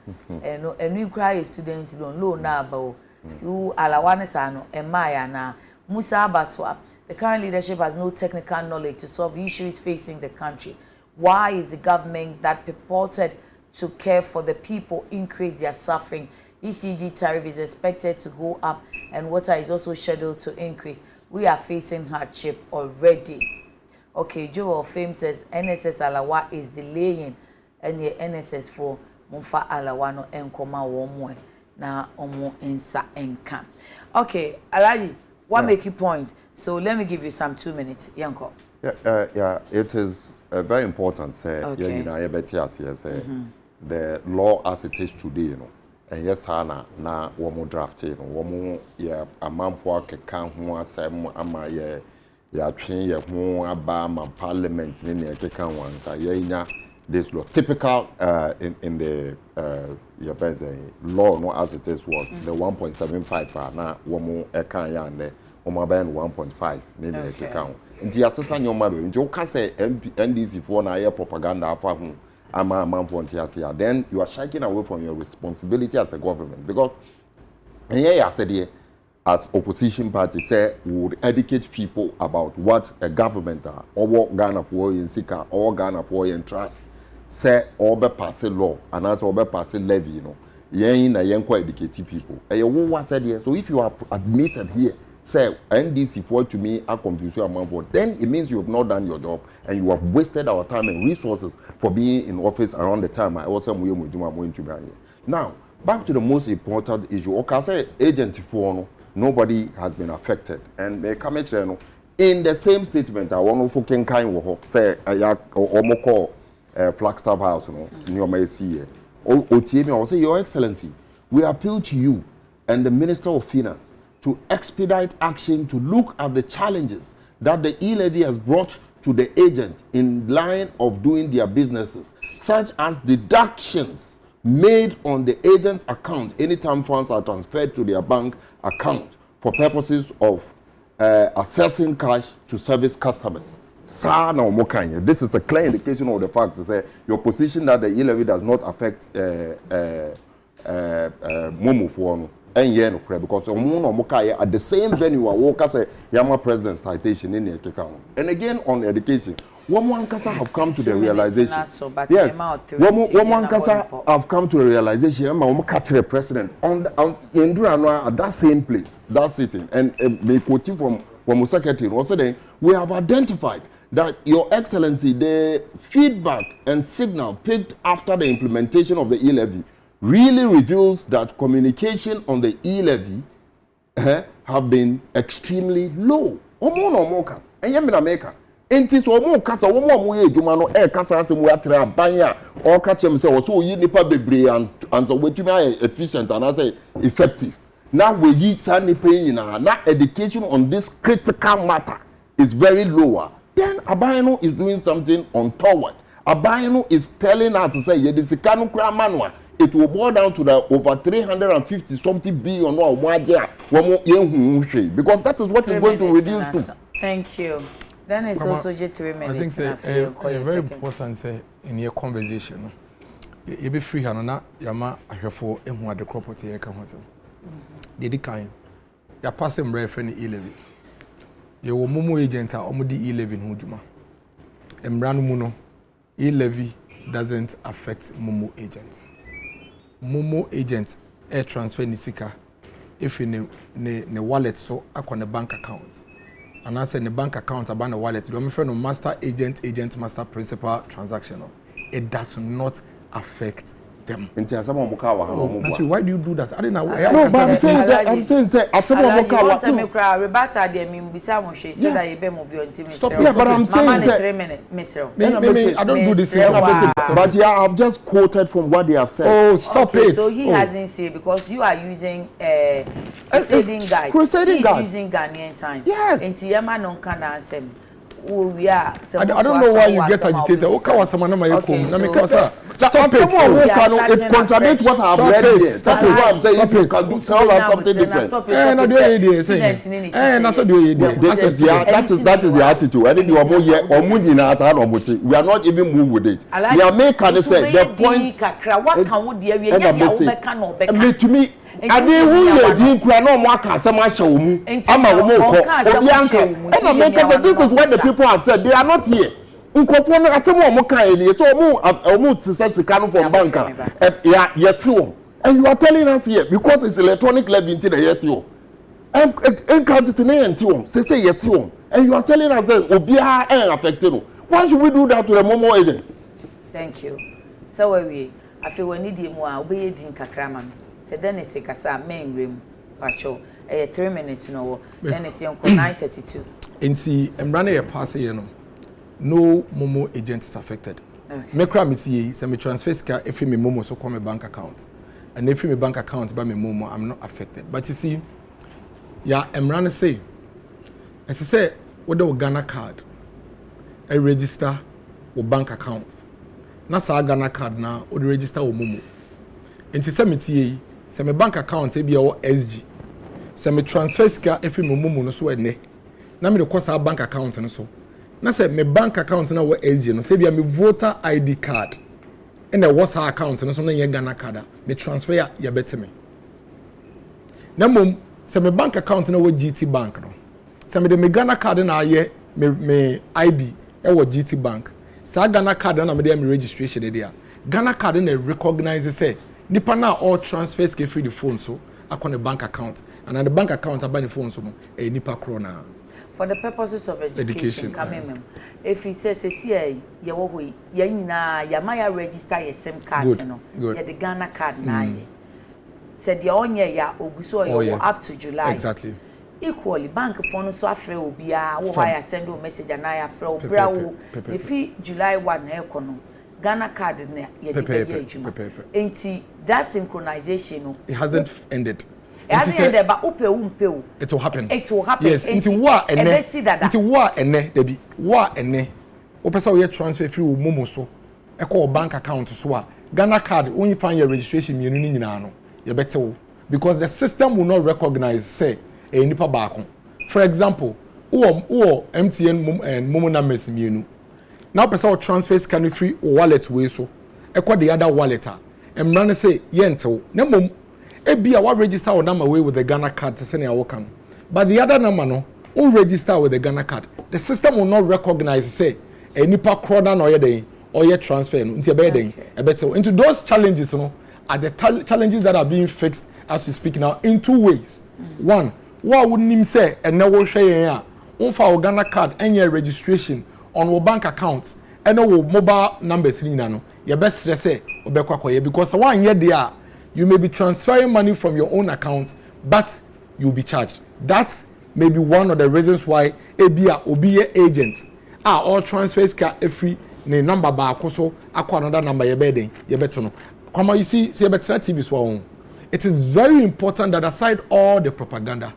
And we cry students loan na aba. To Alawa ne sa no emaya na Musa Abatwa. The current leadership has no technical knowledge to solve issues facing the country. Why is the government that purported to care for the people increase their suffering? ECG tariff is expected to go up and water is also scheduled to increase. We are facing hardship already. Okay, Joel Fame says NSS Alawa is delaying and the NSS for Mumfa Alawa no enkoma womwe na omo ensa enka. Okay, Alaji, what make you point? So let me give you some 2 minutes, Yanko. Yeah, it is very important. Say, okay. You know, the law as it is today, you know, and yes, Hana, na womo draft, you know, womo ya amampo keka ho asem ama ya twen ye ho aba ma parliament ni ne keka wansa ye nya this law typical in the law no as it is was the 1.75 na womo eka ya ne womo aba 1.5 ni ne keka ho nti asesa nyoma be nti o ka say NDC for na ye propaganda afa ho then you are shining away from your responsibility as a government because here I said here as opposition party say we would educate people about what a government are or what Ghana for in Sika or Ghana for in trust say or be pass law and as or be pass levy, you know yen na yen ko educate people what said here. So if you have admitted here say NDC for to me a come to so amount, then it means you have not done your job and you have wasted our time and resources for being in office around the time I also going to be here. Now back to the most important issue. Okay, say agent for nobody has been affected and they come in the same statement I want also can kind say call Flagstaff House in your Messi OTM I will say Your Excellency, we appeal to you and the Minister of Finance to expedite action to look at the challenges that the e-levy has brought to the agent in line of doing their businesses, such as deductions made on the agent's account anytime funds are transferred to their bank account for purposes of accessing cash to service customers. This is a clear indication of the fact to say your position that the e-levy does not affect Momo for and yen because at the same venue walk as a Yama president citation in the account. And again on education, one Kasa have come to the realization. Yes, one Kasa have come to the realization. I'm catch the president on Indra at that same place, that sitting, and may quote from the secretary. Also, then we have identified that Your Excellency, the feedback and signal picked after the implementation of the e-levy really reveals that communication on the e-levy have been extremely low. And America. Enti so mo kasa wo mo ye adwuma no kasa asem wo atre aban a o ka chem say wo so yi nipa bebre and so wetumi efficient and say effective. Now we yi san nipa nyina na education on this critical matter is very lower. Then Abayano is doing something untoward. Abayano is telling us to say ye the sikanu kra manwa. It will boil down to the over 350 something billion or more because that is what is going to reduce to. Thank you. Then it's also just 3 minutes. I think it's very important say in your conversation. You be free and yama ahwefo ehu ade property e ka ho sem. Dedi kan. Ya pass em refer ni e-levy. Ye wo momo agent a omudi e-levy ho djuma. Emra no mu no e-levy doesn't affect momo agents. Momo agents air transfer ni sika if ne wallet so akọ ne bank account. And I say the bank account about the wallet. Do you refer no master agent, master principal transaction? It does not affect them. That's why do you do that? I don't know. No, but I'm saying that. I'm saying say. Stop here, but I'm saying say. I don't do this. But yeah, I've just quoted from what they have said. Oh, stop it. So he hasn't said because you are using crusading guide. Crusading guide. He's using Ghanaian time. Yes. And Tiyama non can answer. I don't know why you get agitated. Okay, so it contradicts what I have read here. That is why I'm saying if you can do tell us something different. That is the attitude. We are not even moved with it. We are making say the point. To me. I mean, who you didn't cry no more can some show me. This is what the people have said. They are not here. So and you are telling us here because it's electronic levy into the yetio. And you are telling us that Obia ain't affected. Why should we do that to the Momo agents? Thank you. So I feel we need more obey din kakraman. Then it's a casa main room, pacho. 3 minutes no. Then it's 9:32. And see, I'm running a pass here. No Momo agent is affected. Me cry me see, say me transfer scale if me Momo so come my bank account, and if my bank account by me Momo, I'm not affected. But you see, yeah, I'm running say, as I say, what the Ghana card, I register with bank accounts. Na sa Ghana card now, or register with Momo. And to say say my bank account be our SG. Say me transfer scale if me Momo no so ene. Na me the cost our bank account no so. Na say my bank account na we SG no say be my voter ID card. And the what's our account no so na Ghana card. Me transfer ya better me. Na mom say my bank account na we GT bank no. Say me the Ghana card na ye me ID e wo GT bank. Say Ghana card na me dey me registration there. Ghana card na recognize say nipa na all transfers get free the phone so akon the bank account and on the bank account about the phone so nipa krona for the purposes of education come if he says see ye wo hoyi ye nyina ya maya register your SIM card no ye the Ghana card na ye said the onye ya oguso you up to July exactly equally bank phone so afre obia wo hire send a message and I afre obra wo if July 1 na ekono Ghana card na ye de enti that synchronization it hasn't ended. It hasn't ended but upe it will happen. It will happen. Yes, into wa ene. Into wa ene debi wa ene. O pesa we transfer free Momo so. E call bank account so a Ghana card when you find your registration you need no you better because the system will not recognize say a nipa baako. For example, who MTN and Momo numbers mienu. Now person transfer scan free wallet way so. Echo the other wallet. And run say yento. Na mom ebi a register or number way with the Ghana card to send your can. But the other number no, who register with the Ghana card. The system will not recognize say a nipa crowd or your day or your transfer into a better. Into those challenges, are the challenges that are being fixed as we speak now in two ways. One, what would him say and now share for Ghana card and your registration on your bank accounts and our mobile numbers your best say because one year there you may be transferring money from your own account but you'll be charged. That's maybe one of the reasons why ABA agents are all transfers free ne number ba so another number your bedding you better know. Come on, you see better TV so it is very important that aside all the propaganda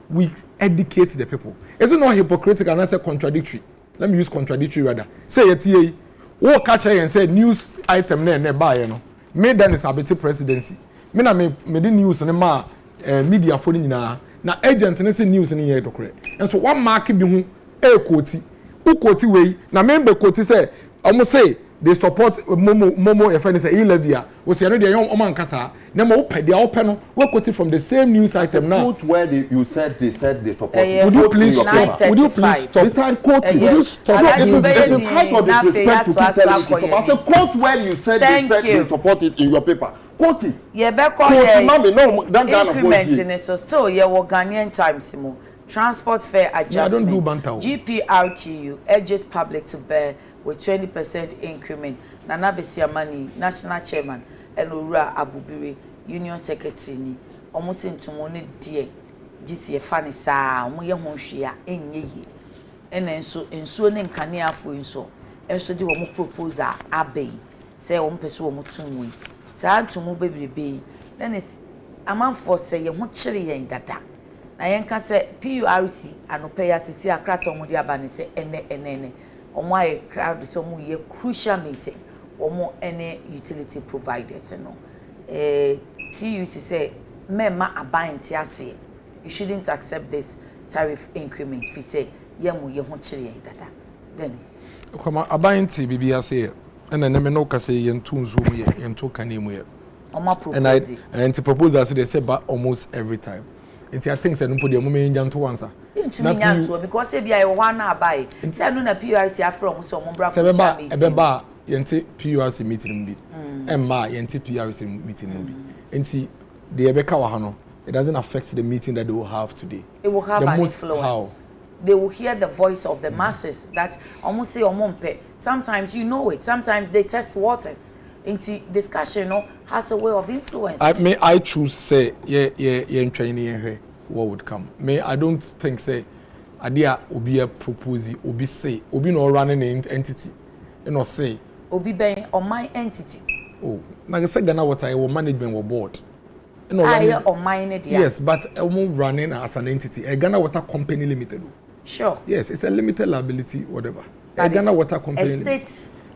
we educate the people. Is it not hypocritical and I say contradictory? Let me use contradictory rather. Say it wo catch and say news item ne buy no. Me then is abeti presidency. Me na me the news ne ma media for nyina na agent ne say news ne here to correct. And so one mark bi hu quote. Who quote way na member quote say almost say they support Momo if say Ilevia we say no dey oman kasa na mo pay dey open no we quote from the same news item now. Quote where you said they support. Would you please stop? This time quote would you stop? It is high for disrespect to keep telling people. I say quote where you said they support it in your paper. Quote it. Yeah, be call increment in so still yeah Ghanaian times mo. Transport fare adjustment. I don't do banter. GPRTU urges public to bear with 20% increment. Nana Besiamani, National Chairman, and Ura Abubiri, Union Secretary, ni almost into money dear. GC Fanny Sa, Muya Monshia, and ye. And then so Kania Fuinso, and so do a proposal, Abbey, say on Peso Mutumui. Sad to move baby. Then it's a man for say, you want chili and data. Na yenka se PURC anopeya sisi akrato omudi abane se ene omo aye crowd so mu ye crucial meeting omo ene utility providers no TUC say mema abanti ase you shouldn't accept this tariff increment fi say ye mu ye ho kire ye dada Dennis koma abanti bibia say ene me no kase ye ntu nzo mu ye ntu kanemu ye omo propose and to propose as they say but almost every time. It's I think say no put the moment in to answer. Because if you want to buy, say no na PURC afro so mo bra for meeting. Ebeba yente PURC meeting bi. Emma yente PURC meeting bi. Enti the ebeka wa no, it doesn't affect the meeting that they will have today. It will have an influence. How? They will hear the voice of the masses that almost say omompe. Sometimes you know it. Sometimes they test waters. Into discussion has a way of influence. I choose say training what would come. I don't think say idea obi a propose obi say obi no running entity say obi ben on my entity. Oh, na say Ghana Water will management or board. On mine yes, but running as an entity. A Ghana Water Company Limited. Sure. Yes, it's a limited liability whatever. A Ghana Water Company.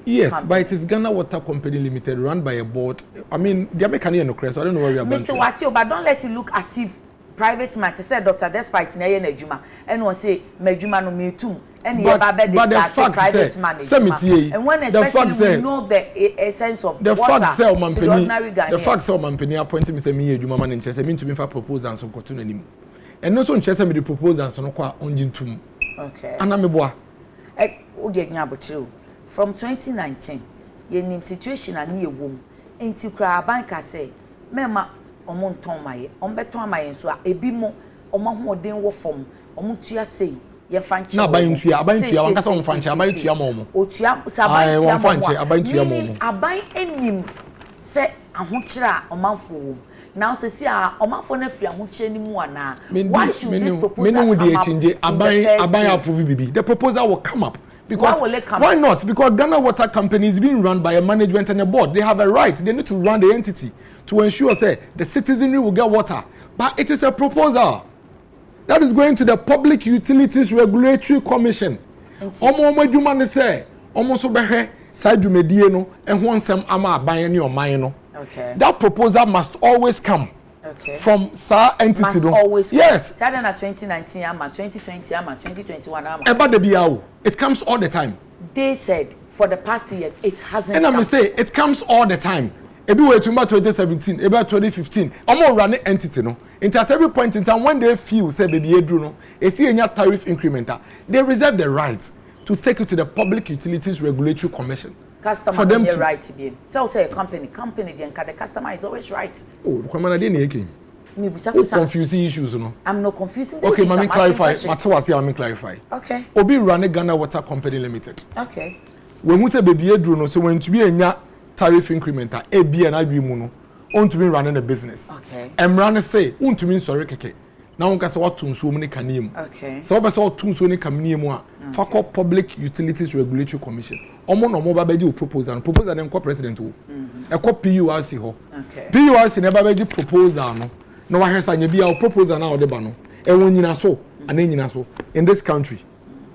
Yes, company. But it is Ghana Water Company Limited, run by a board. I mean, they are making no credit, so I don't know where we are going. But don't let it look as if private matter said Dr. Despite na Nejuma. And one say Mejuma no me too. And he about this private management. And when especially we know the essence of the water fact say the fact say Mampeni appointed me say me Ejuma man in Chese mean to me for proposals on Kotun anymore. And also in Chese me the proposals on kwa onjintum. Okay. And I'm a boy. From 2019, yenim situation ani ewom enti kra banka say mema omon ton maye ombeton maye so ebi mo omahoden wo fom omutua sei ye fanche na abantua wan kasa omfanche abantua mo otua saban tia mo abantua mo aban enim se ahokira omanfo wo now say see omanfo na fia ahokira ni mu ana why should this proposal come up aban approve bibi the proposal will come up. Because why not? Because Ghana Water Company is being run by a management and a board. They have a right. They need to run the entity to ensure, say, the citizenry will get water. But it is a proposal that is going to the Public Utilities Regulatory Commission. Almost say, almost side dwumadie no ɛho nsɛm ama aban ne ɔman no. Okay. That proposal must always come. Okay. From sa entity. Must always come. Yes. Starting at 2019, 2020, 2021. About the BIO. It comes all the time. They said for the past 2 years it hasn't. And I'm gonna say it comes all the time. Ebi way to 2017, about 2015. Omo run entity no. At every point in time when they feel say baby edru no, e see any tariff incrementer, they reserve the right to take it to the Public Utilities Regulatory Commission. Customer for them to right to be. So say a company the customer is always right. Oh, come on, me confusing issues, you know. I'm not confusing. Okay, let me clarify. Let me clarify. Okay. Obi run Ghana Water Company Limited. Okay. When we say baby edru no, so when to be a tariff incrementer, AB and IB muno, on to be running a business. Okay. Emrane say, on to mean sorry keke. Now on kasa what tun so many kanim. Okay. So be so tun so many kamni mo. Fako Public Utilities Regulatory Commission. Omo no mo ba beji proposal. Proposal dem ko president o. E ko PURC ho. Okay. PURC never beji proposal no. No wa hesa nya bia proposal na o de ba no. E won nyina so, ananyina so in this country.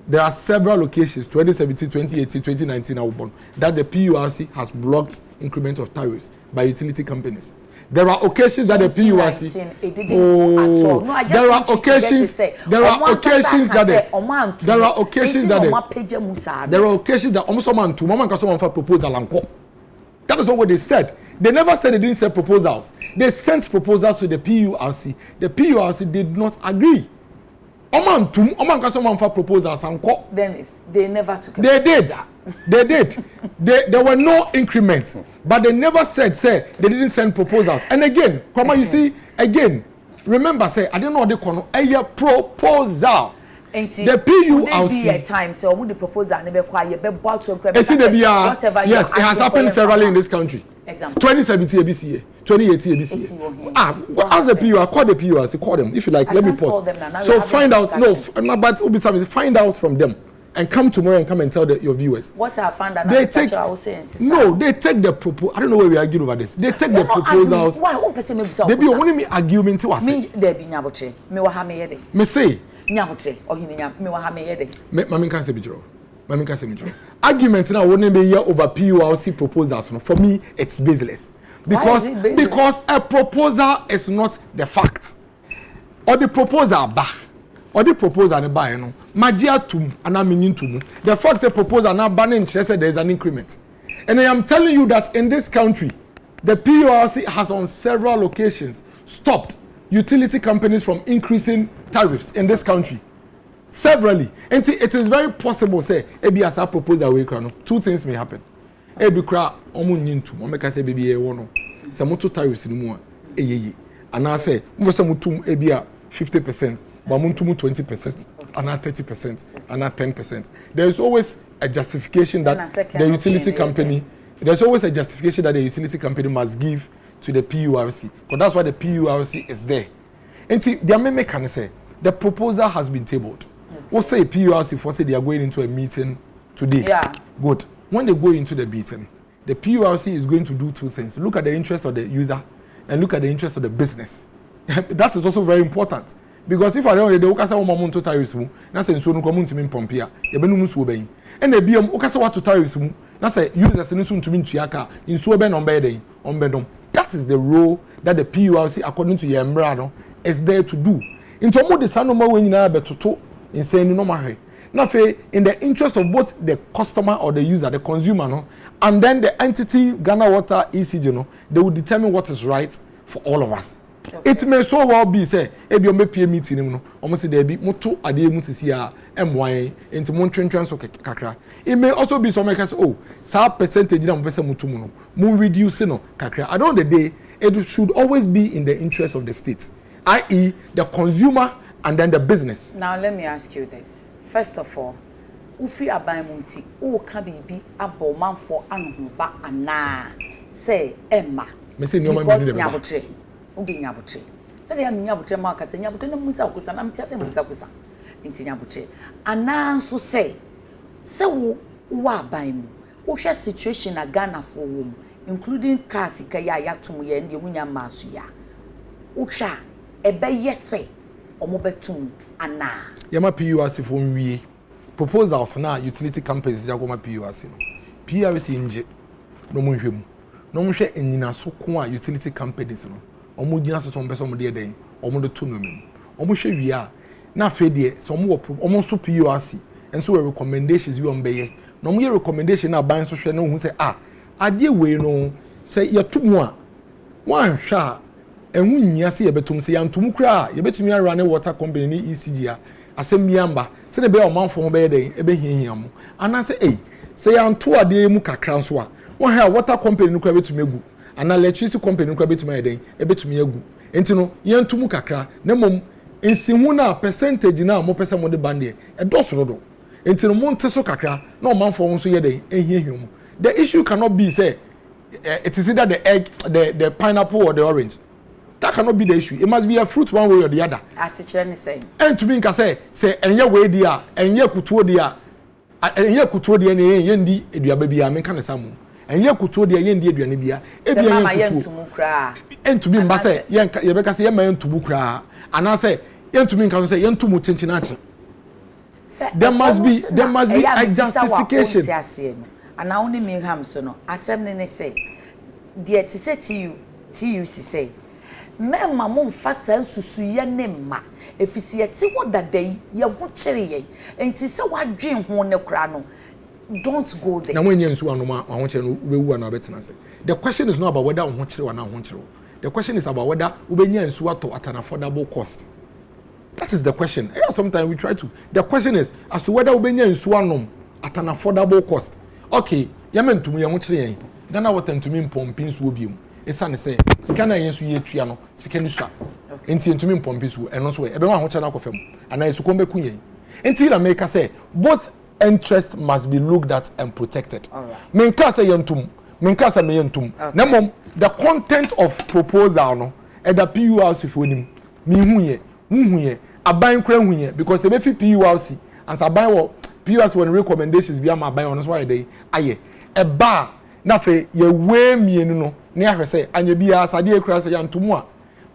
There are several locations, 2017, 2018, 2019, that the PURC has blocked increment of tariffs by utility companies. There are occasions that the PURC. There are occasions that almost someone to mama can someone for proposal and call. That is not what they said. They never said they didn't send proposals. They sent proposals to the PURC. The PURC did not agree. Oman can someone for proposals and call. Dennis, they never took a They did. They did. There were no increments, but they never said, say, they didn't send proposals. And again, come on, you see, again, remember, say, I don't know what they call a proposal. The PURC. Be a time, so would the proposal never quite whatever. Yes, it has happened severally in this country. Example. 2017 ABCA, 2018 ABCA. Ask the PURC, call the PURC, call them if you like. Let me pause. So find out. No, but find out from them. And come tomorrow and come and tell your viewers. What I found out, they take the proposal. I don't know where we argue over this. They take the proposals. Why one person maybe so? They be only me argument to us. Me there be nyabotre. Me wa ha me yede. Me say nyabotre. Ohini me wa ha me yede. Mami can say bijoro. Argument now won't be here over PURC proposals. For me, it's baseless. Because a proposal is not the fact. Or the proposal bah. Or the proposal ne buy no magia tum ana meaning tum the fact say proposal na ban interest there is an increment, and I am telling you that in this country the PURC has on several occasions stopped utility companies from increasing tariffs in this country severally, and it is very possible say ebi as a proposal we no two things may happen. Ebi kra omo nyintum o make say baby e wono say moto tariffs ni mu a eyeye ana say mo say mutum ebi a 50%, but 20%, another 30%, another 10%. There is always a justification that the utility company, must give to the PURC, because that's why the PURC is there. And see, the amendment can say the proposal has been tabled. We'll say PURC for say they are going into a meeting today. Yeah. Good. When they go into the meeting, the PURC is going to do two things: look at the interest of the user and look at the interest of the business. That is also very important, because if I don't the okasa wo mom to tariffs mu na say nsuo no ko muntumi mpompia ye benu nsuo ben e na biom okasa wa to tariffs mu na say users no ntumi ntua ka nsuo ben on be den on bedom. That is the role that the PURC according to Yemra no is there to do. Into mo de sanoma we nyina betoto insane no mahwe na fe in the interest of both the customer or the user, the consumer no, and then the entity Ghana Water ECG no, they will determine what is right for all of us. Okay. It may so well be say ebi o mepie meeting no almost dey bi moto ade mu sisi a emwan enti mo twentwen so kakra. It may also be some make say oh sa percentage na mo pese mutum no mo reduce no kakra. At the end of the day it should always be in the interest of the state, i.e. the consumer and then the business. Now let me ask you this. First of all, ufi aban munti o ka bibi abo manfo anhu ba ana say emma me say no man be nyabotre ubi nyabotre say dey am nyabotre ma ka say nyabotre na musa okusa na mtia say musa okusa nti nyabotre ana so say wo aban mu wo hwe situation na Ghana for wo including cars ka ya yatum ye ndi wunya maso ya wo hwa ebe yese omobetum ana yama PURC for nwie proposals na utility companies ya go ma PURC no PRC nje no mo hwem no mo hwe enyina so ko a utility companies no omo gina so mbe so mo de den omo do to no mem omo hwe wi a na afa de so omo so PRC enso we recommendations wi ombeye no mo ye recommendation na ban so hwe no hu se ade we no se yetumu a wan hwa enwu nyia se yebetum se yantum kura yebetumi arane water company ni ECG a asem miamba se de be o manfo ho be den ebe hiahia mo ana se se yanto ade mu kakra nso a won ha water company no kura betumi egu ana electricity company no kura betumi eden ebetumi egu enti no yantum kakra na mom ensihu na percentage na mo pese mo de bande e dosoro do enti no mo nte so kakra na o manfo ho so ye den ehiahia mo. The issue cannot be say it is either the egg, the pineapple or the orange. That cannot be the issue. It must be a fruit one way or the other. As the chairman is saying. And to me, say enye way dia, enye kutuo dia, enye kutuo dia ne yendi edua baby a menka ne samu. Enye kutuo dia yendi edua ne bia. Ebi mama yentumu kra. And to me, mba say ye beka say ye ma yentumu kra. Ana say yentumu nka say yentumu chinchinachi. There must be a justification. And I only mean ham so no. Assembly say, dear to say to you say, Memma mum fast and susuya nema. If you see a tea what that day, you're butchery, and to say what dream one no crano. Don't go there. Now when you're so I want you to say. The question is not about whether I want you or not want you. The question is about whether Ubenya and Suato at an affordable cost. That is the question. Sometimes we try to. The question is as to whether Ubenya and Suanom at an affordable cost. Okay, yamen to me yamuchire Ghana water to me pompins wo biom. Esa ne say sika na yensu ye tua no sika ni sua. Enti to me pompins wo eno so e be wa hocha na akofam. Ana yesu kombe kunye. Enti na make say both interests must be looked at and protected. Alright. Menka say yentum, menka say me yentum. Na mom the content of proposal no e da PURC if onim. Me hu ye, aban kra hu ye because e be fi PURC and aban wo PURC when recommendations be am aban on so why dey aye e ba na fe ye we mienu no ne ahwe say anya bia asade ekura say yantomu a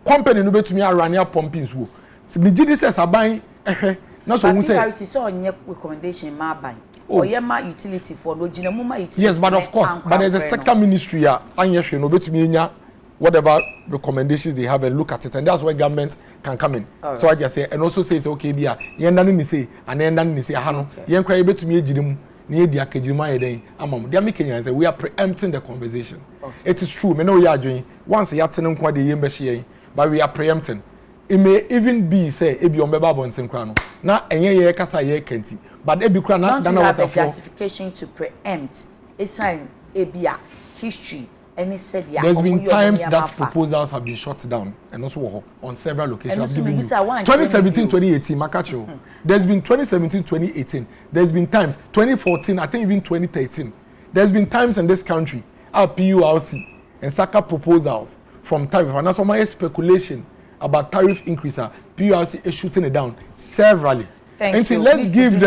company no betumi arane a pumpings wo se me gidi say aban ehwe na so hu say PURC so onye recommendation ma aban or ye ma utility for no gina mu ma utility. Yes, but of course but there's a sector ministry a anya hwe no betumi enya whatever recommendations they have and look at it and that's where government can come in. Right. So I just say and also say okay bia yenda ni say and yenda ni say aha no yen kra yebetumi egirim na yedi akagirima yeden amam they make Kenyans say we are preempting the conversation. Okay. It is true me know you are doing once you atene nko de yembe hye but we are preempting. It may even be say ebi ombeba bonten kra no na enye ye kasa ye kanti but ebi kra na na water justification to preempt it's an ebia history. There's been times that proposals have been shut down and also on several locations. 2017, 2018, Makacho. There's been 2017, 2018. There's been times 2014, I think even 2013. There's been times in this country our PURC and SACA proposals from tariff and that's my speculation about tariff increase. PURC is shooting it down severally. Thank you. Let's give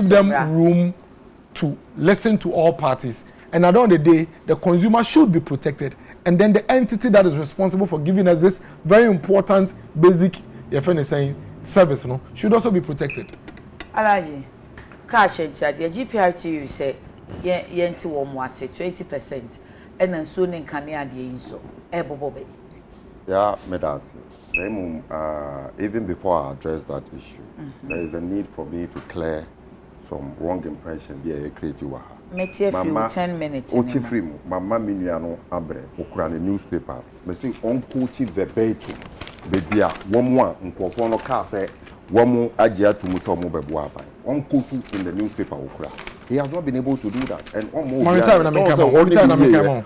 them room to listen to all parties. And at the end of the day, the consumer should be protected. And then the entity that is responsible for giving us this very important, basic, service, should also be protected. Alaji, cash and the GPRT, you say, yenti wo say 20%. And then soon in Kenya, so, Bobe. Yeah, Medas. Even before I address that issue, there is a need for me to clear some wrong impression via a creative waha. Metie few 10 minutes. Oti free mu mama minua no abre okura ne newspaper. Me say onko ti verbatim baby a womo a nkofo no ka say womo agye atumu say omo bebo aban. Onko tu in the newspaper okura. He has not been able to do that and omo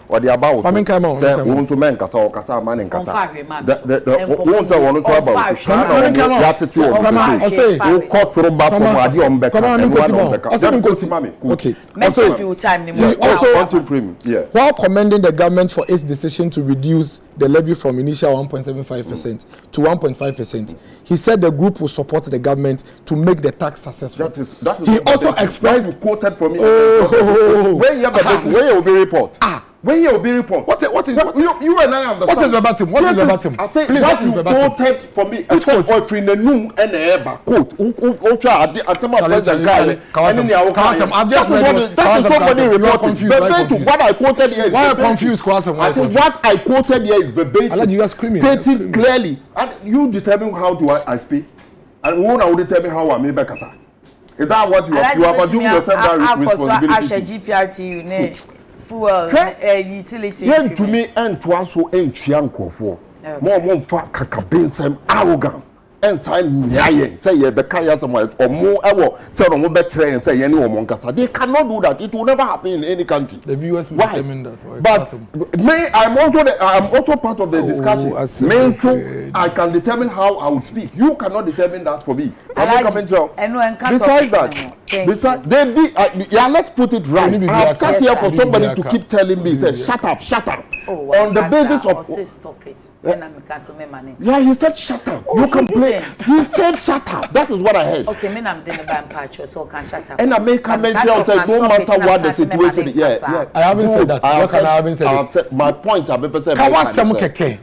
or the about say won so men kasa o kasa man en kasa the won say won so about ya tete o say o court from back from ade o mbeka okay also few time also want to frame yeah while commending the government for its decision to reduce the levy from initial 1.75% to 1.5%, he said the group will support the government to make the tax successful. That is he also expressed quoted from me. Where you have a report? when you be report. What is you and I understand? What is verbatim? What is verbatim? I say please, what you quoted for me. I said or in the noon and the eba quote. Who try at some of President Kyle. And in the that is somebody reporting. Verbatim what I quoted here. Why are you confused? I said what I quoted here is verbatim. Stating clearly, and you determine how do I speak, and one I will determine how I make back. Is that what you have assumed yourself that responsibility? GPRTU, fuel, utility. Yeah, to me, and to us who ain't chianco for more fat kakabin, arrogance. And sign say ye bekaya somewhere or more ever said on better and say any one kasa. They cannot do that. It will never happen in any country. The US will determine that. But I'm also part of the discussion. May so I can determine how I would speak. You cannot determine that for me. Besides that, let's put it right. I've sat here for somebody to keep telling me, say, shut up. On the basis of stop it. Yeah, he said shut up. You complain. He said shut up. That is what I heard. Okay, me I'm doing a patch, so can shut up. And I make a mention say no matter what the situation is. Yeah. I haven't said that. I haven't said it. Said my point. I be said.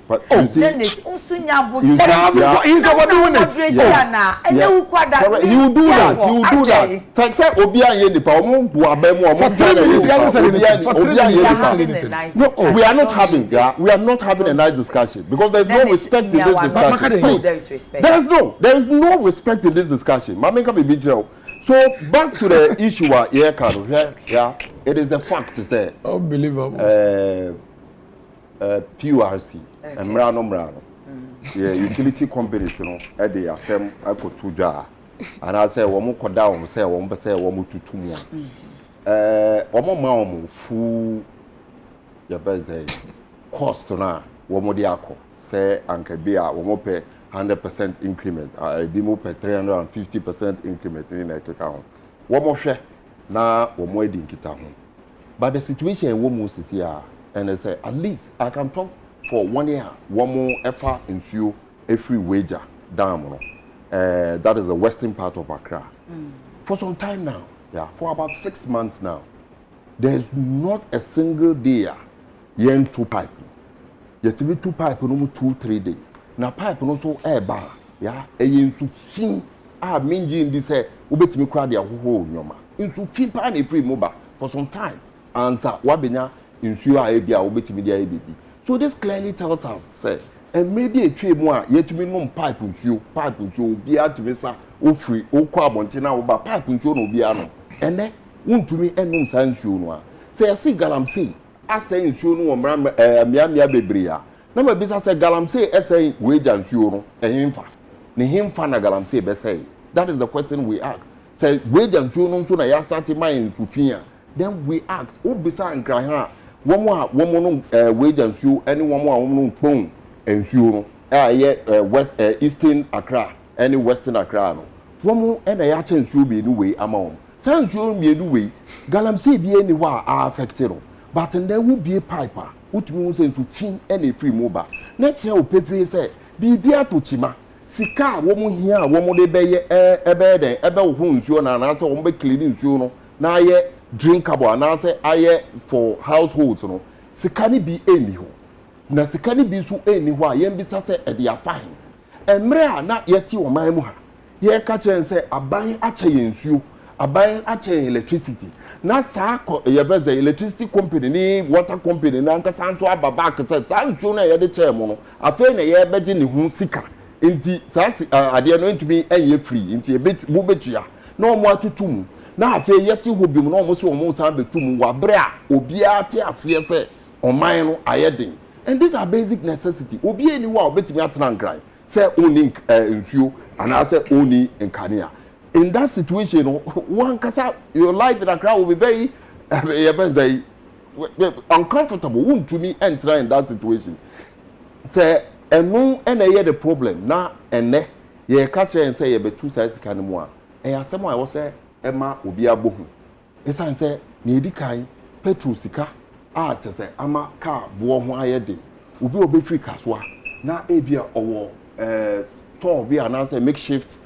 But then it's also nyabo. He's over doing it. He will do that. He will do that. Say Obia Yenipa. Omo bu abemu. No, we are not having. We are not having a nice discussion because there is no respect in this discussion. There is respect. There is no respect in this discussion. Mameka be jail. So back to the issue here, Carol. Yeah, it is a fact to say. Unbelievable. PURC and Mrano. Yeah, utility companies, you know, at the assembly, I put 2 jars. And I say, one more down, say, one more say, 1 more to 2 more. One more mom, full, your best cost now, 1 more diaco, say, Uncle Bia, 1 more pay 100% increment. I be more pay 350% increment in the account. 1 more share, now, 1 more in kita. But the situation in Womus is here, and I say, at least I can talk for 1 year, 1 more effort in you, every wager down. That is the western part of Accra. For some time now, for about 6 months now, there is not a single day yen 2 pipe. Yet to be 2 pipe no 2-3 days. Now pipe no so air bar, yen su fin. Minji in this ubet me crowd ya ho nyoma. In su fin pan a free moba for some time. Answer wabenya in su a ebia ubet me dia baby. So this clearly tells us say and maybe a tree more yet to minimum pipe be out to Mesa, o free, o quabontina, or pipe and show no biano. And then, won't to me and no science you know. Say, I see Galamsey. I say, you know, Miamia Bebria. Number business say Galamsey, essay, wage and fuel, and infa. Ni him fan a Galamsey, say. That is the question we ask. Say, wage and fuel, soon I started mine Sufia. Then we ask, oh, beside crying, one more wage and fuel, any one more phone. And you west eastern Accra, any western Accra. One more and a chance you be the way among. Sounds you be the way. Galamsey be anywhere are affected. But then there will be a piper, which means to chin any free mobile. Next year, Pepe say, be beer to Chima. Sika, woman here, woman de bay a bed, about wounds you and answer on be cleaning you. Now, drinkable and answer I for households. Sikani be anyhow. Na sikani bi so anywhere yem bisa se e dia fine emre na yeti o man mu ha ye ka kire se aban ache yensuo aban ache electricity na sa ye be electricity company ni water company na nka sanso ababa ka se sanso na ye de che mu no afa na ye beje ne hu sika enti sa ade no ntumi eye free enti e bu betua na o mo atutum na afa yeti hobi mu na o mo se o mo san betum wa bre a obi ate ase se o man no ayedin. And these are basic necessity. Obi anywhere obetimi atena nkran. Say only nsuo and I say only nkania. In that situation, one kasa your life in Accra will be very uncomfortable. Won't to me enter in that situation. Say eno na hear the problem na ene ye catch and say ye be two sides kan mu a. E asem a wo say ema obi abohu. Esan say na edi kan petrol sika chese ama car bo ho ayede obi free kaswa na ebia owo store bi anase makeshift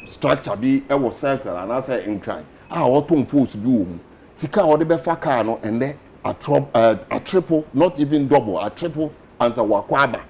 structure bi ewo circle anase incline oton force bi wo mu sika wo de be fa car no ende a triple, not even double, a triple answer wakwaba.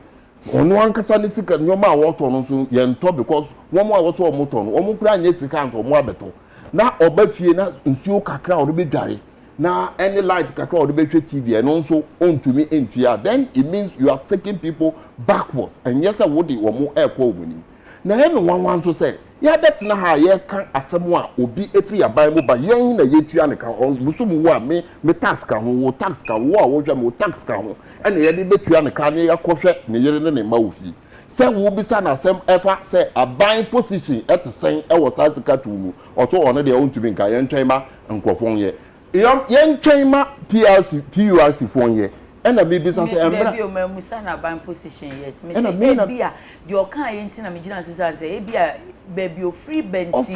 Ono ankasa ne sika nyoma a woto no so ye nto because wo mo a wo so o moto no o mo kura anye sika nso o mo abeto na oba fie na nsuo kakra o be dware na any light kakra o be hwe TV e no nso ontumi entua then it means you are taking people backwards and yes wo de wo mo ekwa omuni na he me wan so say ya bet na ha ye kan asem a obi efri aban mo ba yen na yetua ne ka muso mu wo a me tax ka ho wo tax ka wo a wo hwa me tax ka ho ene ye de betua ne ka ne yakohwe ne yere ne ma ofi se wo bisa na asem efa se aban position etesen e wo sasika tumu oto ono de ontumi nka ye ntwen ma nkofon ye ye ntwen ma PURC fon ye ena me bisa se embra bi o ma musa na ban position yet me say bia de o kan ye ntina me gina so say bia baby o free benti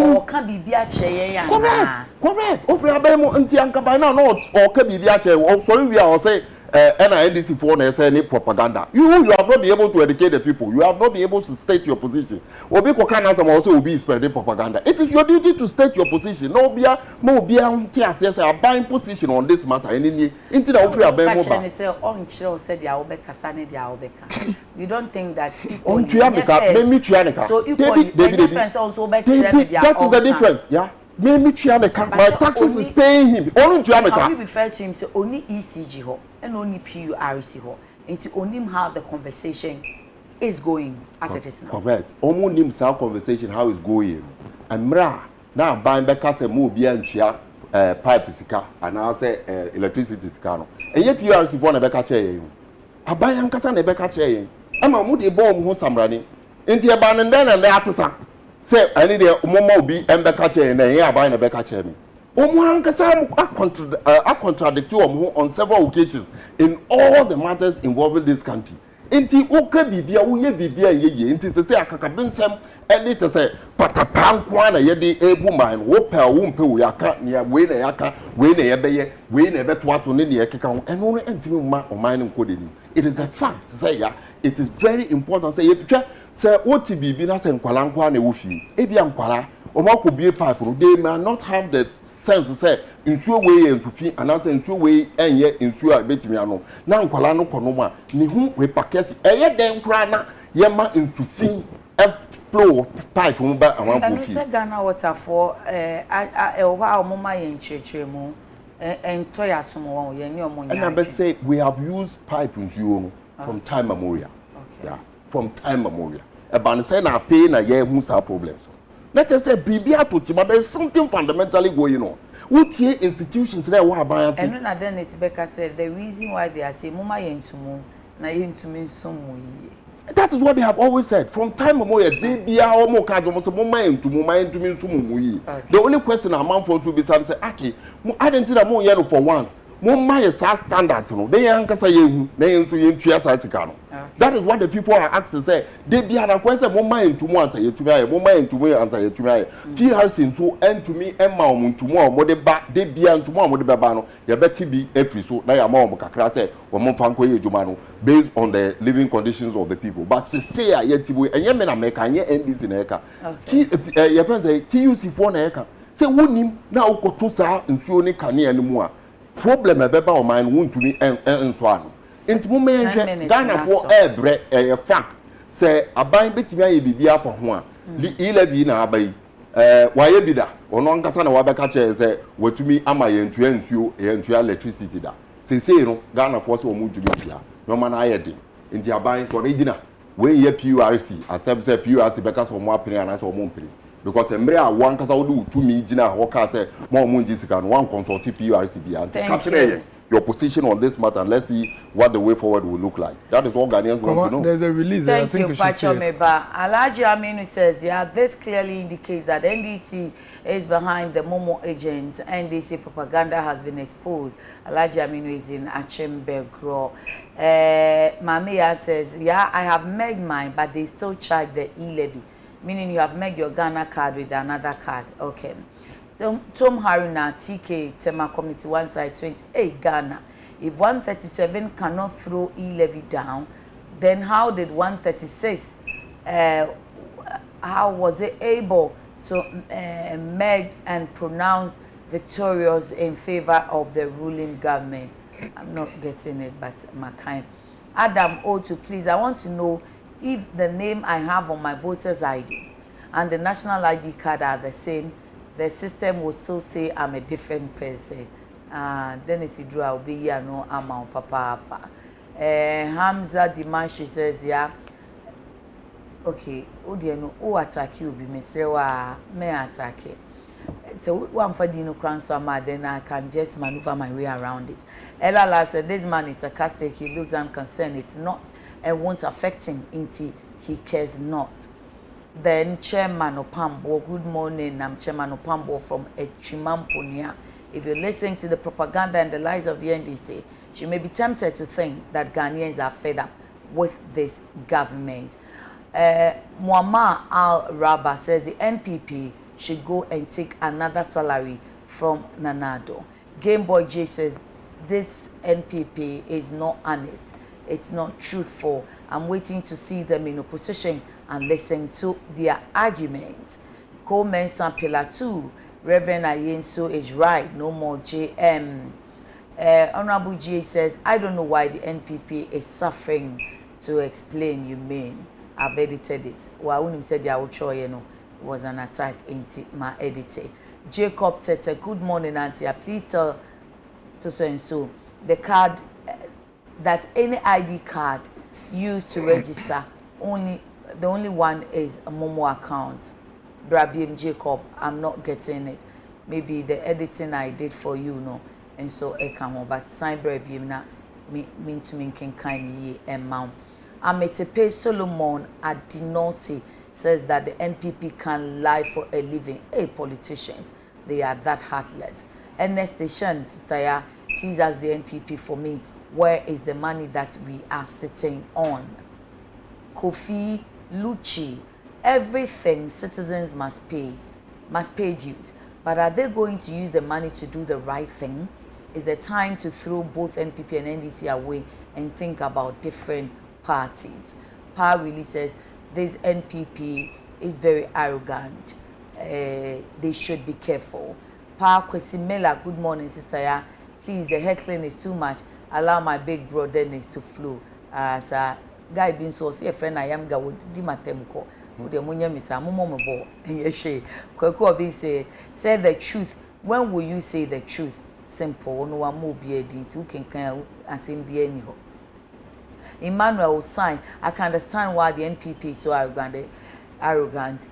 o kan bibia che yan correct o free abai mo nti anka ban na o ka bibia che o sorry we are say NDC for na say any propaganda you have not been able to educate the people you have not been able to state your position obi ko kan answer also obi spreading propaganda it is your duty to state your position no obia mo obia nti ase say aban position on this matter any nti na o free abai mo ba say on chiro say dia obekasa ne dia obeka you don't think that people on tuanika me tuanika so equally the difference also obekasa dia that is the difference yeah me tuanika my taxes is paying him only tuanika we refer to him say only ECG ho and only PURC ho into only how the conversation is going as it is now correct only him how conversation how is going amra na ban beka say mo obi antua pipe sika and I say electricity sika no eye PURC for na beka che yen aban ankasa na beka che yen ama mo de bom ho samrani enti e ban ndan na asesa say ani de momma obi embeka che yen na yen aban na beka che me a contradictory on several occasions in all the matters involving this country. Inti oka bibia uye bibia yeye inti se akakabensem eni te se patapankwa na yede ebu man wo pa wo mpe wo yaka ne we na yaka we na yebeye we na beto aso ne ne yekeka ho eno no entimi ma oman nkode ni it is a fact say ya it is very important say yetwa say oti bibi na say nkwala nkwa na wo fi ebia nkwala omako bie pipe no they may not have the sense say nsuo we ensufi anase nsuo we enye nsuo a betimi ano na nkwala no kono ma ni hu repercussion eye den kra na ye ma nsufi flow pipe mu ba awan poki and say Ghana water for ho omoma ye nchechre mu ento ya somo won ye ni omonya and I be say we have used pipe nsuo no from time memorial yeah from time memorial about say na pay na ye hu sa problems let us say bibia to chima there is something fundamentally going on utie institutions there wa aban and na then it beka said the reason why they are say mama yentumu na yentumi nsomu yi that is what they have always said from time memorial dey bia omo ka zo so mama yentumi nsomu yi the only question among for to be say okay identity mo ye no for once mo my standards no dey ankasa yehu na yenso yentua sa sika no that is what the people are asking say dey bia na question mo my ntumu answer yetumi aye mo my ntumu answer yetumi aye PRC so entumi emma o ntumu o mo de ba dey bia ntumu o mo de beba no ye beti bi efri so na ya ma o kakra say wo mo fanko ye djuma no based on the living conditions of the people but say yetibu enye me na meka nye NDC na eka ye pen say TUC4 na eka say wonim na okoto sa nsuo ni kane animu a problem ebeba o man wontumi enso ano enti mo menhwe Ghana for ebre a fact say aban betimi aye bibia fa ho a E11 na abai waye bida ono ankasa na wabeka che say watumi ama yentua nsuo yentua electricity da say no Ghana for say o mu ntumi tua no man aye de enti aban so original we ye PURC accept say PURC beka so mo apere ana so mo mpere because emre a wan kasa wo do tumi gina ho ka say mo njisika no wan consult PURC bia and your position on this matter and let's see what the way forward will look like. That is what Ghanaians want to know. There's a release. Thank I think you, Pacho Meba. Alhaji Aminu says, yeah, this clearly indicates that NDC is behind the Momo agents. NDC propaganda has been exposed. Alhaji Aminu is in Achembegro. Mamiya says, yeah, I have made mine, but they still charge the e-levy. Meaning you have made your Ghana card with another card. Okay. Tom Haruna, TK, Tema Community, one side, 28 Ghana. If 137 cannot throw e-levy down, then how did 136, how was it able to make and pronounce victorious in favor of the ruling government. I'm not getting it, but my kind. Adam O2, please, I want to know if the name I have on my voter's ID and the national ID card are the same, the system will still say I'm a different person. Then it's Idru, I'll be here, no, I'm on papa. Hamza Dimanshi says, yeah. Okay, oh dear, no, oh, attack you, be Miss Rewa, may attack it. So one for Dino Cransama, then I can just maneuver my way around it. Ella said, this man is sarcastic, he looks unconcerned, it's not, and won't affect him until he cares not. Then Chairman Opambo, good morning, I'm Chairman Opambo from Echimamponia. If you're listening to the propaganda and the lies of the NDC, you may be tempted to think that Ghanaians are fed up with this government. Muammar Al-Raba says the NPP should go and take another salary from Nanado. Game Boy J says this NPP is not honest. It's not truthful. I'm waiting to see them in opposition and listen to their arguments. Coleman Pillar 2, Reverend Ayenso is right. No more JM. Honorable G says, I don't know why the NPP is suffering. To explain, you mean? I've edited it. Well, I said I would show you know. It was an attack into my editor. Jacob Tete, good morning, Auntie. Please tell so and so the card that any ID card used to register the only one is a Momo account. Brabim Jacob, I'm not getting it. Maybe the editing I did for you, no, and so I come on. But sign Brabim na mean to me can kind ye amount. Ametepe Solomon Adinoti says that the NPP can lie for a living. Hey, politicians, they are that heartless. Ernest Station, Sister, please ask the NPP for me, where is the money that we are sitting on? Kofi Lucci, everything citizens must pay dues. But are they going to use the money to do the right thing? Is it time to throw both NPP and NDC away and think about different parties? Pa really says this NPP is very arrogant. They should be careful. Pa Kwesimela, good morning, Sister Ya. Please, the heckling is too much. Allow my big brotherness to flow. Sir, guy being so see a friend I am go di matemko. Ude munya misa mumo bo. Yeshe. Kweko be say the truth. When will you say the truth? Simple. No one more be a deed. Who can asim be any ho. Emmanuel sign. I can understand why the NPP is so arrogant.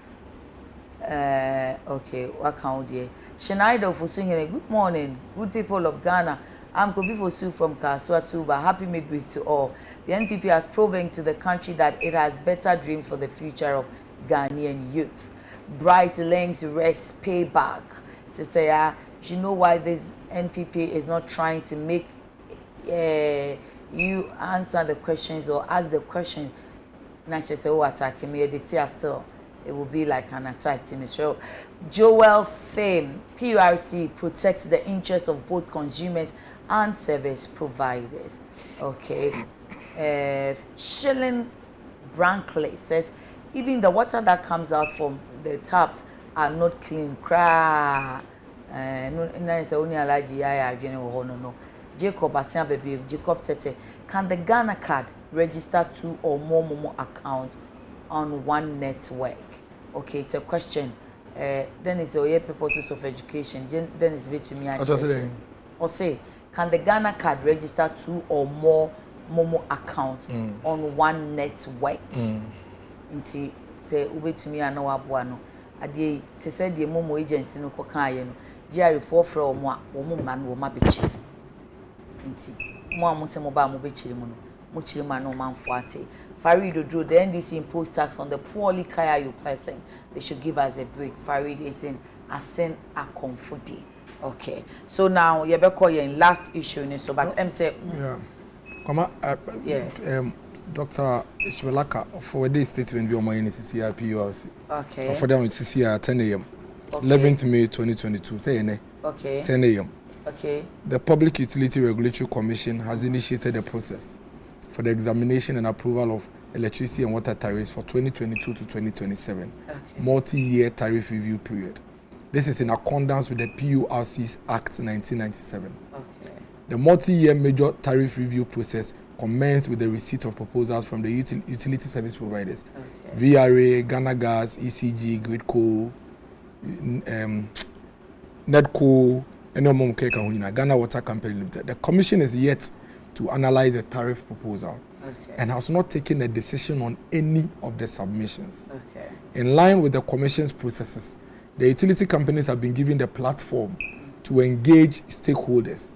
Okay, what count there? Shenaido for singing. Good morning, good people of Ghana. I'm Kofi Fosu from Kasua Tuba. Happy midweek to all. The NPP has proven to the country that it has better dreams for the future of Ghanaian youth. Bright links, Rex, payback. Sister, ya, you know why this NPP is not trying to make you answer the questions or ask the question. Not just say, oh, attacking me, still. It will be like an attack to Michelle. Joel Fame, PRC protects the interests of both consumers and service providers. Okay. Shilling Brankley says, even the water that comes out from the taps are not clean. No. Jacob Asian baby, Jacob Tete, can the Ghana card register 2 or more Momo accounts on one network? Okay, it's a question. Then it's your purposes of education. Then it's between me and or say, can the Ghana card register 2 or more Momo accounts on one network? Inti say ube to me and no abuano. Adi te said the Momo agent no kokaye no. Jerry for Momo man wo mabichi. Inti mo amuse mo ba mo bechiri mo no. Mo chiri man no man fuate. Farid Odo, the NDC imposed tax on the poorly Kayayu person. They should give us a break. Farid is in Asen Akonfudi. Okay. So now, you better call you in last issue. So, but I'm saying, yeah. Come on, Dr. Ishwelaka, for this statement, be on my NCCI PULC. Okay. For them, CCI at 10 a.m. Okay. 11th May 2022. Say, okay. 10 a.m. Okay. The Public Utility Regulatory Commission has initiated a process for the examination and approval of electricity and water tariffs for 2022 to 2027, multi-year tariff review period. This is in accordance with the PURC's Act 1997. Okay. The multi-year major tariff review process commenced with the receipt of proposals from the utility service providers, VRA, Ghana Gas, ECG, Gridco, Nedco, and Ghana Water Company Limited. The Commission is yet to analyze the tariff proposal and has not taken a decision on any of the submissions. In line with the Commission's processes, the utility companies have been given the platform to engage stakeholders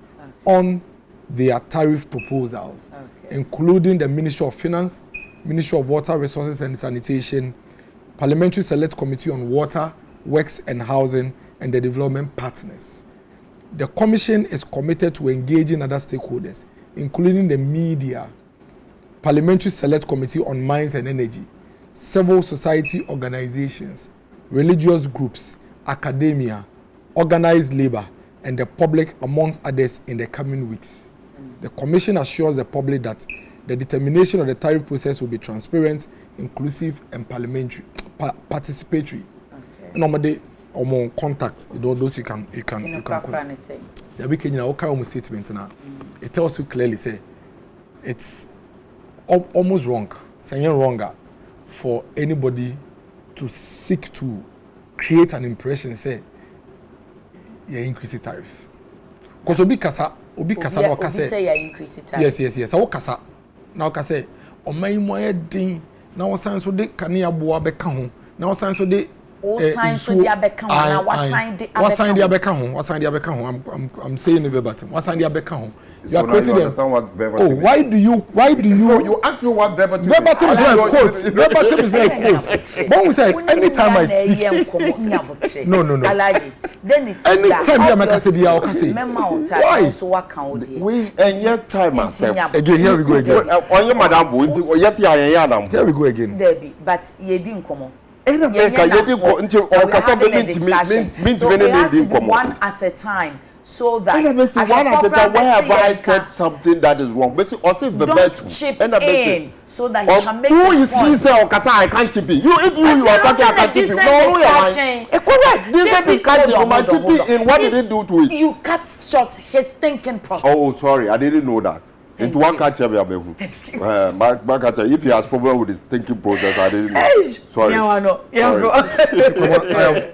on their tariff proposals, including the Ministry of Finance, Ministry of Water Resources and Sanitation, Parliamentary Select Committee on Water, Works and Housing, and the development partners. The Commission is committed to engaging other stakeholders, including the media, Parliamentary Select Committee on Mines and Energy, civil society organizations, religious groups, academia, organized labor, and the public, amongst others, in the coming weeks. The Commission assures the public that the determination of the tariff process will be transparent, inclusive, and parliamentary, participatory. Normally, or contact those you can. The weekend, you know, statement now. It tells you clearly, say it's almost wrong, saying wronger for anybody to seek to create an impression, say you increase the tariffs. Because obi kasa na okase say you increase the tariffs. Yes. Awo kasa na okase oman mo edin na wasan so de kane aboa beka ho na wasan so de sign so dia beka ho na wasan dia beka ho. I'm saying it verbatim. Wasan dia beka ho. You are quoting them. Understand what verbatim is. Why do you No, you ask me what verbatim is. Verbatim is not a quote. Verbatim is not a quote. But we said anytime I speak. No. Alaji. Then it's anytime you make a say I say. Why? So what can we do? We and yet time myself. Again, here we go again. On your madam boy, yet here we go again. Debbie, but you didn't come on. One at a time, so that one at a time. Why have I said something that is wrong? But also don't chip in so that you can make who is he say Okata I can't chip in? You if you are talking I can't chip in. No, correct. This discussion you might chip in. What did he do to it? You cut short his thinking process. Oh, sorry, I didn't know that. Into one catch if he has problem with his thinking process, I didn't know. Sorry. I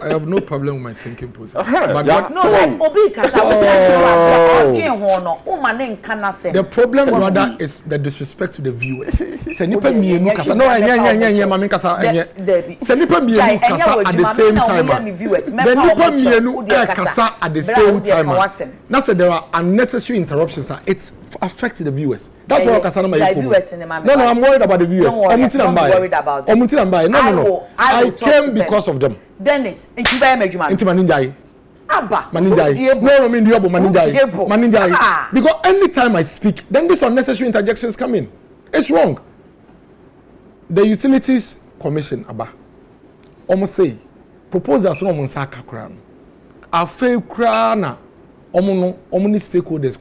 have no problem with my thinking process. The problem rather is the disrespect to the viewers. There are unnecessary interruptions. It's affecting the viewers. That's why No, I'm worried about the viewers. I'm worried about them. No. I came because of them. Dennis, into Abba. Because anytime I speak, then these unnecessary interjections come in. It's wrong. The Utilities Commission, Abba, almost say, proposals no monsaka crown. A fair crown, omni stakeholders,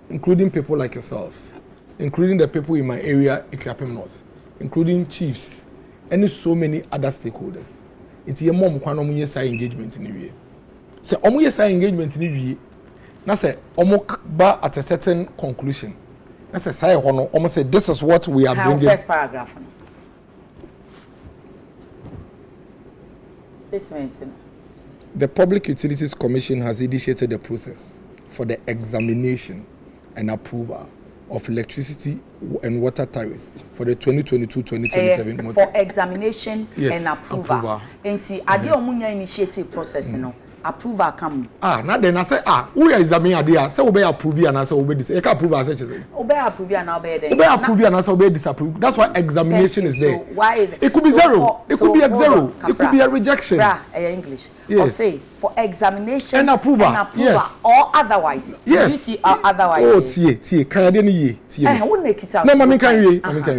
including people like yourselves, including the people in my area, Ikwapem North, including chiefs, and so many other stakeholders. It's a mom who engagement in the way. So, engagement in the way. Now, say, ba at a certain conclusion. Now, say, almost say, this is what we are bringing. First paragraph. Statement. The Public Utilities Commission has initiated the process for the examination and approval of electricity and water tariffs for the 2022-2027 for examination and approval. And see, ade omunya initiative process no approval come. Now then I say we are examining idea say we be approve and I say we be can approve as say. We be approve and now be there. We be approve and I say we disapprove. That's why examination is there. So why it could be zero. It could be zero. It could be a rejection. English. Or say for examination and approval. Yes. Or otherwise. Yes. You see otherwise. Oh, tie. Can you No, mommy can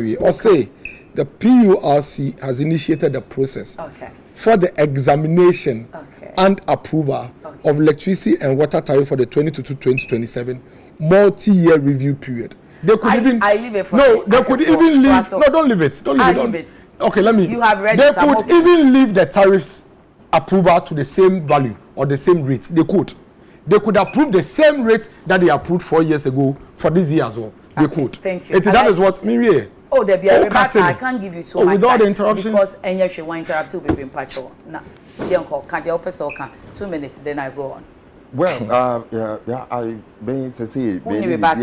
we. Or say the PURC has initiated the process for the examination and approval of electricity and water tariff for the 2022-2027 multi-year review period. They could leave it for they could even leave. No, don't leave it. Don't leave it. Okay, let me. You have read They could even leave the tariffs approval to the same value or the same rate. They could approve the same rate that they approved 4 years ago for this year as well. They could. Thank you. That is what me. Oh, there be a I can't give you so much with all the interruptions because any she want interrupt to be in patch. Now, can the opposite can 2 minutes then I go on. Well, yeah, I may say maybe I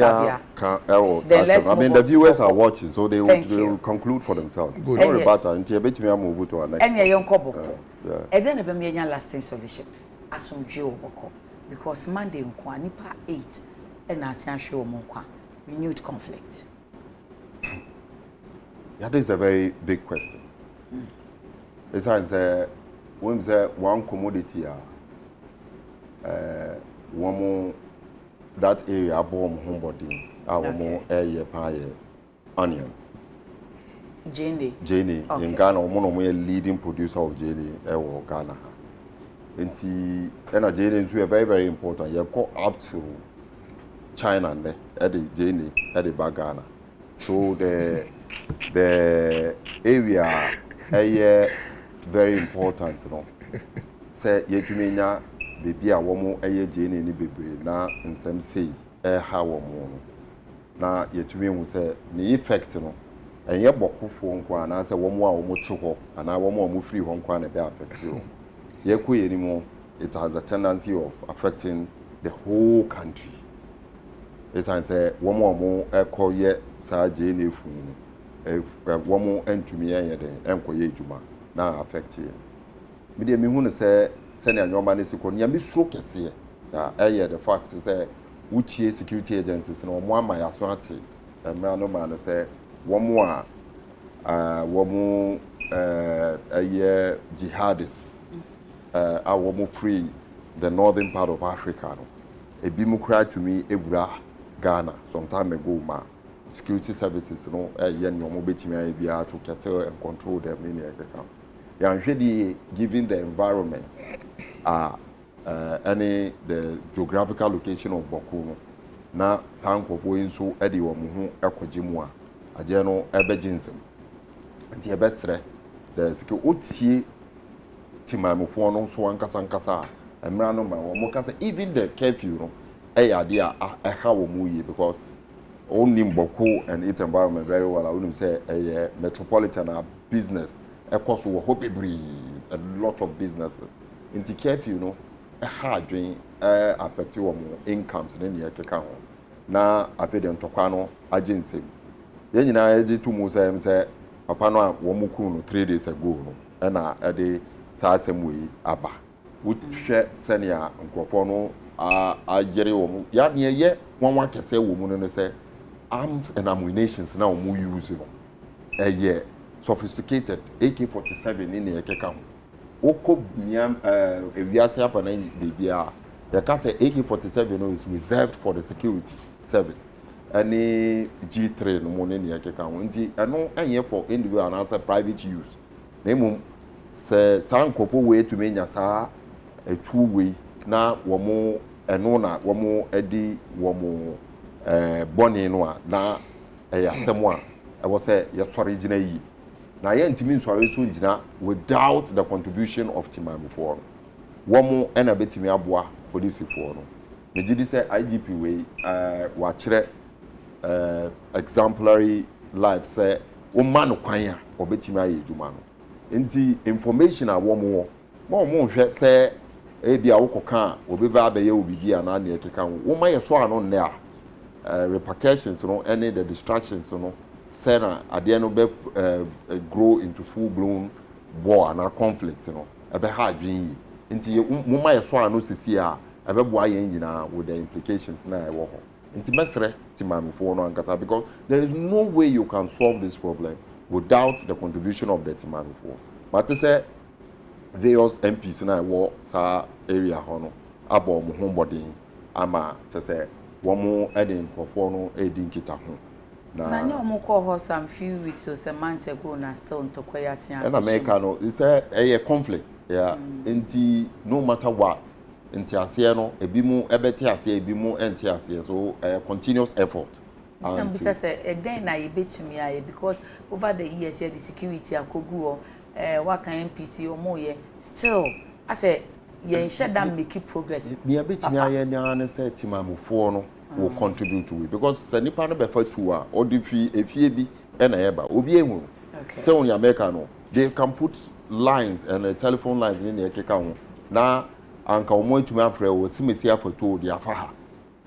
mean the viewers are watching, so they will conclude for themselves. Good. Don't worry about it. Until I move to our next. And young couple. And then a be lasting solution. Asumdwe oboko because Monday nkwa nipa 8 and asan show nkwa renewed conflict. Yeah, this is a very big question. It's as when say one commodity one that area bomb homebody our more air pie onion. Jane in Ghana, one of the leading producer of Jane Ghana. And Jane we are very, very important. You go up to China and at the Jane at the Ghana. So the area is very important, you know. Say yetumenya baby a womo Jane ni bebre na nsem say ha womo na yetumi hu say the effect, you know. And ye bokufo nko ana se womo a womo te ho ana womo a mo free ho nko na be affect you. Ye ko ye ni mo, it has a tendency of affecting the whole country. It's say womo ekọ ye sa je na efu womo entumi ye de enko ye ejuma na affect ye. Me de me hu ne say senior nyoma ne siko nya me suro kese ya the fact say utie security agencies no mo ama ya so ate emra no ma no say womo jihadists a womo free the northern part of Africa no ebi mu cry to me egura Ghana some time ago ma security services no nyomo betimi aye bia to curtail and control them in the usually given the environment any the geographical location of Boku no na sankofo inso ede wo mu hu ekogimu aje no ebejinsem nti ebesre the sike otie timamofo no so ankasa emra no ma wo kasa even the curfew no ade a ha wo mu yi because only Boku and its environment very well. I wouldn't say a metropolitan business cost will hope a lot of businesses. In the curfew, you know, a hard drain affect your incomes in the account. Now, I feel them Tokano agency. Then you know, I did 2 months. I say, Apano, Womuku 3 days ago, and a day, Sassam way, Abba. Would share senior and Cofono, Jerry Womu. Yet, yet, one can say woman and say, arms and ammunitions now more usable. A year. Sophisticated AK-47 in the account. Oko niam eviase apa na bibia. The can say AK-47 is reserved for the security service. Any G3 no money in the account. Nti eno enye for individual and also private use. Nemu se sankofo way to menya sa a two-way na womo eno na womo edi womo boni no na asemo a was say yes original yi. Na ye ntimi nsori so ngina without the contribution of timamifo no womo ena betimi aboa police for no me gidi say IGP we wa kire exemplary life say wo ma no kwan a obetimi aye edwuma no nti information a womo mo hwe say e bia wo koka obeba abaye obidi ana na ekeka wo ma ye so ano ne a repercussions no any the distractions no Sena at the end of grow into full-blown war and a conflict, you know. A be hard dream. Into you, Mumma saw no see a be boy engine with the implications now. Into Mestre, Timam for no Ankasa, because there is no way you can solve this problem without the contribution of the Timam for. But to say various MPs in a war, sa area hono, abo homebody, ama to say one more adding for no aiding kita home. Na nyo call her some few weeks or some months ago na still to kwaya sia. And America no, it's a conflict. Yeah. Inti no matter what. Inti asie no, ebi mu ebeti asie, ebi mu enti asie. So a continuous effort. And because then I betumi aye because over the years the security akogu what can NPC or more still I say yen share that make progress me a bit me aye na say timamufo no will contribute to it because se nipa no be fa tu a or the efie bi e na eba obi ehunu say on America no they can put lines and telephone lines in the keka ho na anka omo itumi afre wo simesi afoto di afaha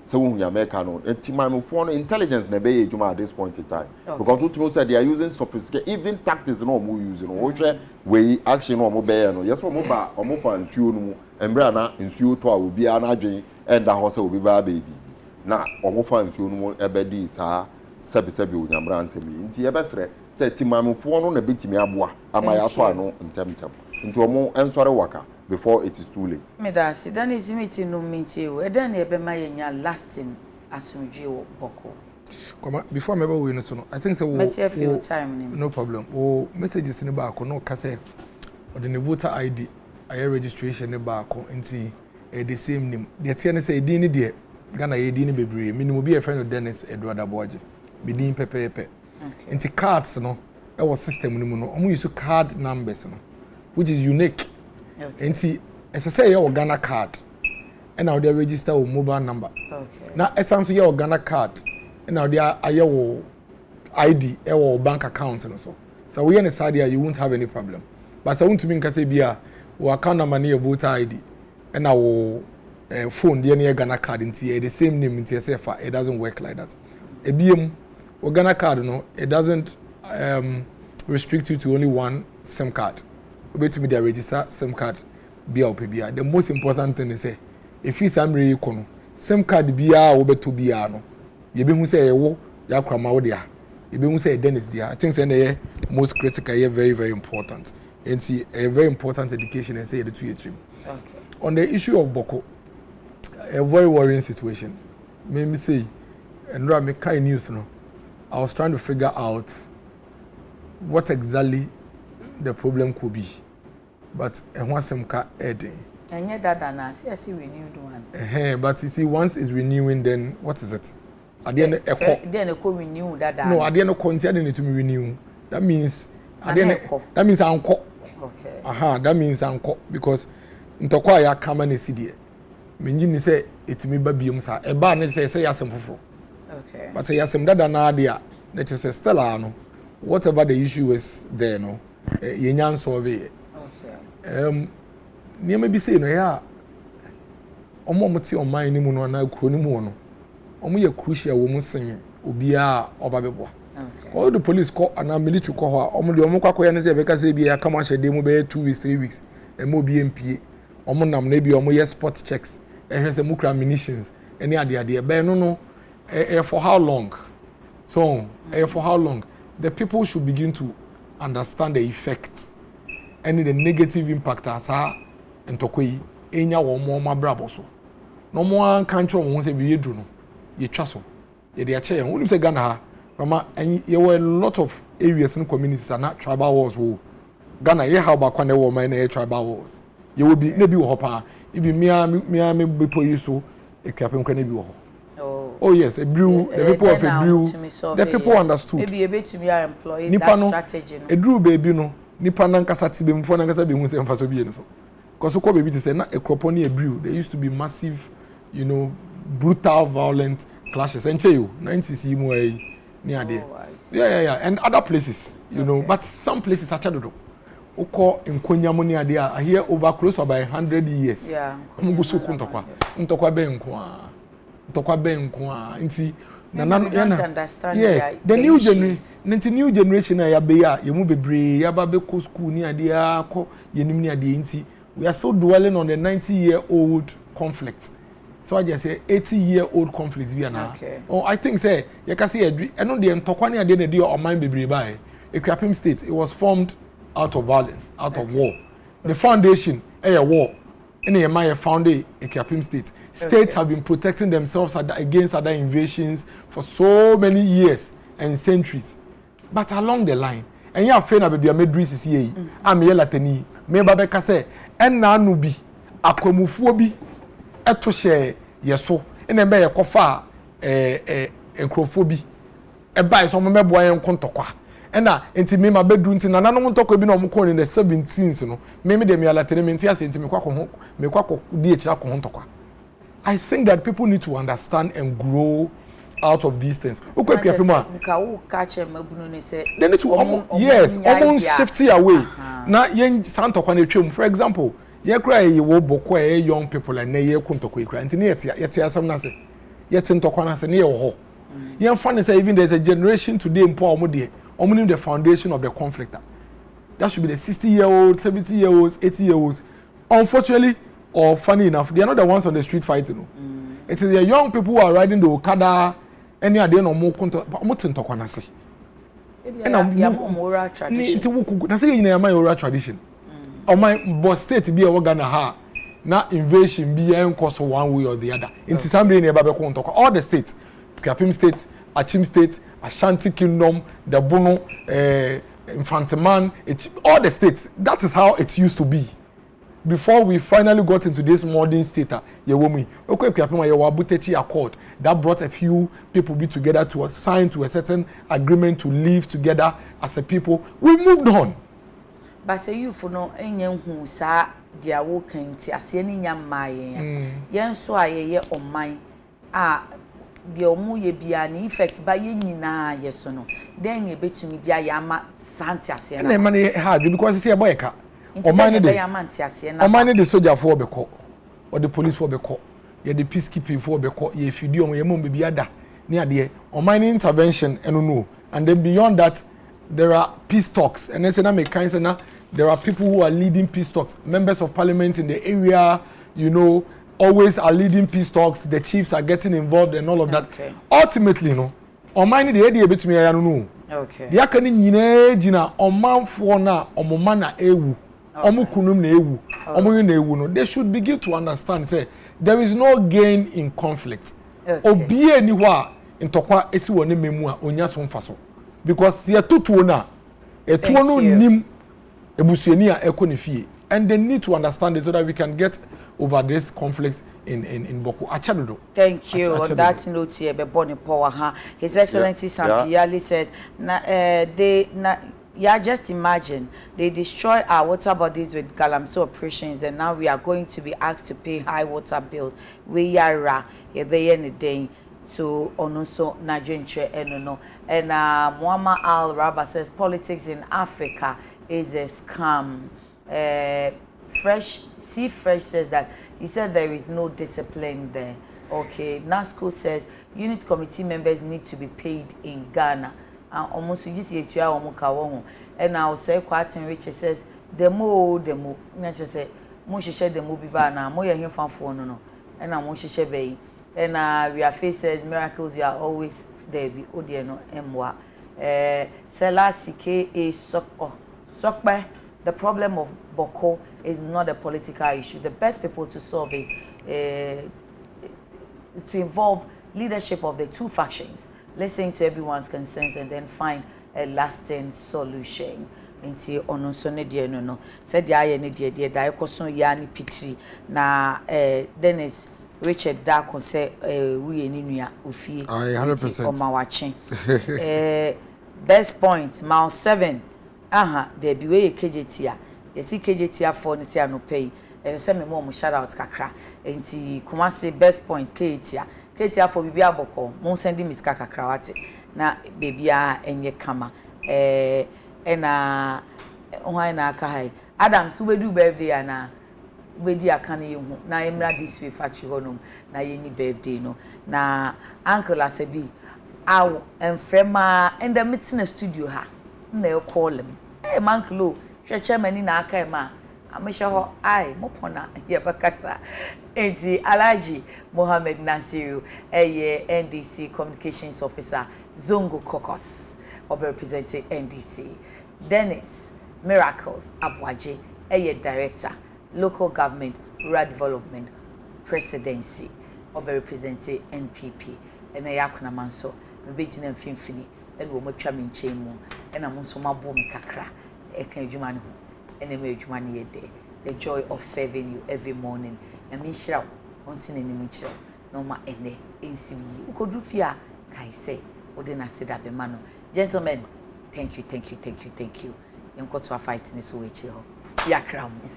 say on America no timamufo no intelligence na be ejuma at this point in time because what say they are using sophisticated even tactics no mo using no hwe we action no mo be no yes omo ba omo fa nsuo no mu embra na nsuo to a obi a na adwen enda ho say obi ba baby na omo fa nsuo no mu ebedi saa sebi onyamra ansemi nti ebesre say timamufo no na betimi aboa amaya so ano ntemtem nti omo ensore waka before it is too late me that see that is meeting no meeting e then e be ma yenya lasting asumdwe wo boko come before me be we no so no I think say we few time no problem o messages ni ba ko no ka say or the voter ID air registration ni ba ko nti the same name the tie say din ni de Ghana ye din ni bebre minimum be a friend of Dennis Edward Aboaje be din pepepe nti cards no e wo system ni mu no omo use card numbers no which is unique nti ese say ye Ghana card and now they register with mobile number now esanso ye Ghana card and now they aye wo ID e wo bank account no so we any side here you won't have any problem but so want me nka say bia wo account number na your voter ID and now phone dey na Ghana card nti the same name nti say it doesn't work like that ebiem wo Ghana card no it doesn't restrict you to only one SIM card obetumi dey register SIM card bia opebia the most important thing is say if you samre ikono SIM card bia obeto bia no ye be hu say ewo yakrama wo dia ye be hu say Dennis dia I think say na most critical here very very important and see a very important education and say the 2 year dream on the issue of Boko a very worrying situation me say and me kind news no I was trying to figure out what exactly the problem could be but once some car adding and yet that na see renewed one but you see once it's renewing then what is it at the end then a renew that no at the end of consider need to be renew that means at the end that means anko okay that means anko because ntokwa ya kama na sidie menyi ni say etumi ba biem sa e ba na say yasem foforo okay but yasem dada na ade a na say stella no whatever the issue is there no yenyan solve okay niam bi say no ya omomote oman ni mu no na kuro ni mu no omo ye crucial wo mu sen obi a oba bebo okay all the police call and military call omo de omo kwakoya ne say be ka say bi ya kama hye de mu be 2 weeks 3 weeks mo bi MPA omo nam na bi omo ye spot checks say mukra munitions any ade be no for how long so for how long the people should begin to understand the effects and the negative impact as ntokoi enya wo mo mabrabo so no mo an kancho wo say bi yedu no ye twa so ye de ache won say Ghana ha mama ye were a lot of areas in communities and not tribal wars wo Ghana ye how ba kwa na wo man na tribal wars ye will be na bi wo pa ibi me be police ekwapem kwa na bi wo oh yes a brew the people of a brew the people understood maybe a bit to be employed that strategy no a drew baby no nipa nankasa tibe mfo nankasa be hu se mfa so bi no so cause ko baby to say na a croponi a brew there used to be massive brutal violent clashes and you 90s mu near there yeah and other places know but some places are chadodo uko nkonyamu near there I hear over close to about 100 years yeah mugusu ntokwa be nko a nti understand yes the new generation ya be ya yemu bebre ya ba be ko school near there akọ yenim near there nti we are still dwelling on the 90-year-old conflict so I just say 80-year-old conflicts we are now. Okay. Oh, I think say you can see I know the Ntokwane ade na dey on mind bebre by Ekwapim state. It was formed out of violence, out of war. The foundation war. In the Maya founded Ekwapim state. States have been protecting themselves against other invasions for so many years and centuries. But along the line, and you are afraid about the medris here. I'm here lateni. Me babeka say enna nu bi akwamufuo bi eto hye yeso ene be yekofa enkrofo bi e bai so meboa yen kontokwa ena enti me ma bedu nti na nanom ntoko bi na omko in the 17th no me dem ya latere me nti ase enti me kwakọ di ekira ko ho ntokwa. I think that people need to understand and grow out of these things. They need to shift away. Na yen santokwa na twem. For example, ye kra ye wo boko young people and na ye kuntokwa kra. Nti ne yete asam na se. Yete ntokwa na se ne ye wo ho. Yen fan say even there's a generation today mpo omo de. Omo the foundation of the conflict. That should be the 60-year-olds, 70-year-olds, 80-year-olds. Unfortunately, or funny enough, they are not the ones on the street fighting. It is the young people who are riding the Okada. Any idea no more contact? What in Tokwanasi? And oral tradition. Na say in my oral tradition. Or my boss state be a Ghana ha. Na invasion be a cause one way or the other. In somebody in Babakon talk all the states, Kapim State, Achim State, Ashanti Kingdom, the Bono, Infanteman, all the states. That is how it used to be. Before we finally got into this modern state, accord that brought a few people be together to sign to a certain agreement to live together as a people. We moved on. But say you for no enye hu sa dia wo kan ti ase ni nyama yen so ayeye oman a dia omu ye bia ni effect ba ye nyina ye so no then ye betumi dia ya ma santi ase na man hard because see e boy ka Omani the soldier for beko, or the police for beko, ye the peacekeeping for beko, ye fidio ye mum be ada near the Omani intervention and no. And then beyond that, there are peace talks. And then there are people who are leading peace talks, members of parliament in the area, always are leading peace talks. The chiefs are getting involved and all of that. Okay. Ultimately, Omani the idea bit me no. Okay. The akani nyine jina oman for na omomana ewu. They should begin to understand say there is no gain in conflict. Obi anywhere in tokwa esi woni memu a onya so mfaso because ye tutuo na etuo no nim ebusuani a ekoni fie and they need to understand this so that we can get over this conflict in Boko Achadodo. Thank you. On that note here be born power ha His Excellency Sampiali says yeah, just imagine they destroy our water bodies with Galamsey operations, and now we are going to be asked to pay high water bills. We are any day. So also Nigerian no. And Muhammad Al Rabba says politics in Africa is a scam. Fresh says that he said there is no discipline there. Okay, NASCO says unit committee members need to be paid in Ghana. Almost you just see and now say quite Richard says demo not just say Musha the movie banner more him fan for no and I want to bay and we are faces miracles you are always there be odiano emwa Selassie K.A. Sokpe. The problem of Boko is not a political issue. The best people to solve it to involve leadership of the two factions, listen to everyone's concerns and then find a lasting solution. Nti ono so ne de no said ya ye ne de da ekoso ya ni pitri na Dennis Richard da kon say we ni nua ofie 100% o ma wache best points mount 7 there be we KJT a yesi KJT for ni say anopai say me mo shout out kakra nti kuma say best point KJT for bibia boko mo send me ska kakra wate na bebia enye kama ena why na aka hai Adam so we do birthday ana we di aka na yehu na emra this way factory honum na ye ni birthday no na uncle Asabi aw enfrema in the meeting studio ha na e call him uncle chairman na aka ma amesha ho ai mopona ye bakasa enti Alhaji Mohammed Nasiru NDC communications officer Zongo Caucus Obe representing NDC. Dennis Miracles Abwaje, director, local government, rural development, presidency, Obe representing NPP. And yakuna manso, mbejina mfimfini, and wo matwa me nchemu, and amonso mabo me kakra, eka ejumani ho, and eme ejumani yede. The joy of serving you every morning. And me shira, ontin eni me shira, no ma ene, ensiwi. Ukodru fia, kai say, odena seda be mano. Gentlemen, Thank you. Yɛnkɔ to a fight ne so wɔ akyire hɔ. Yakra mo.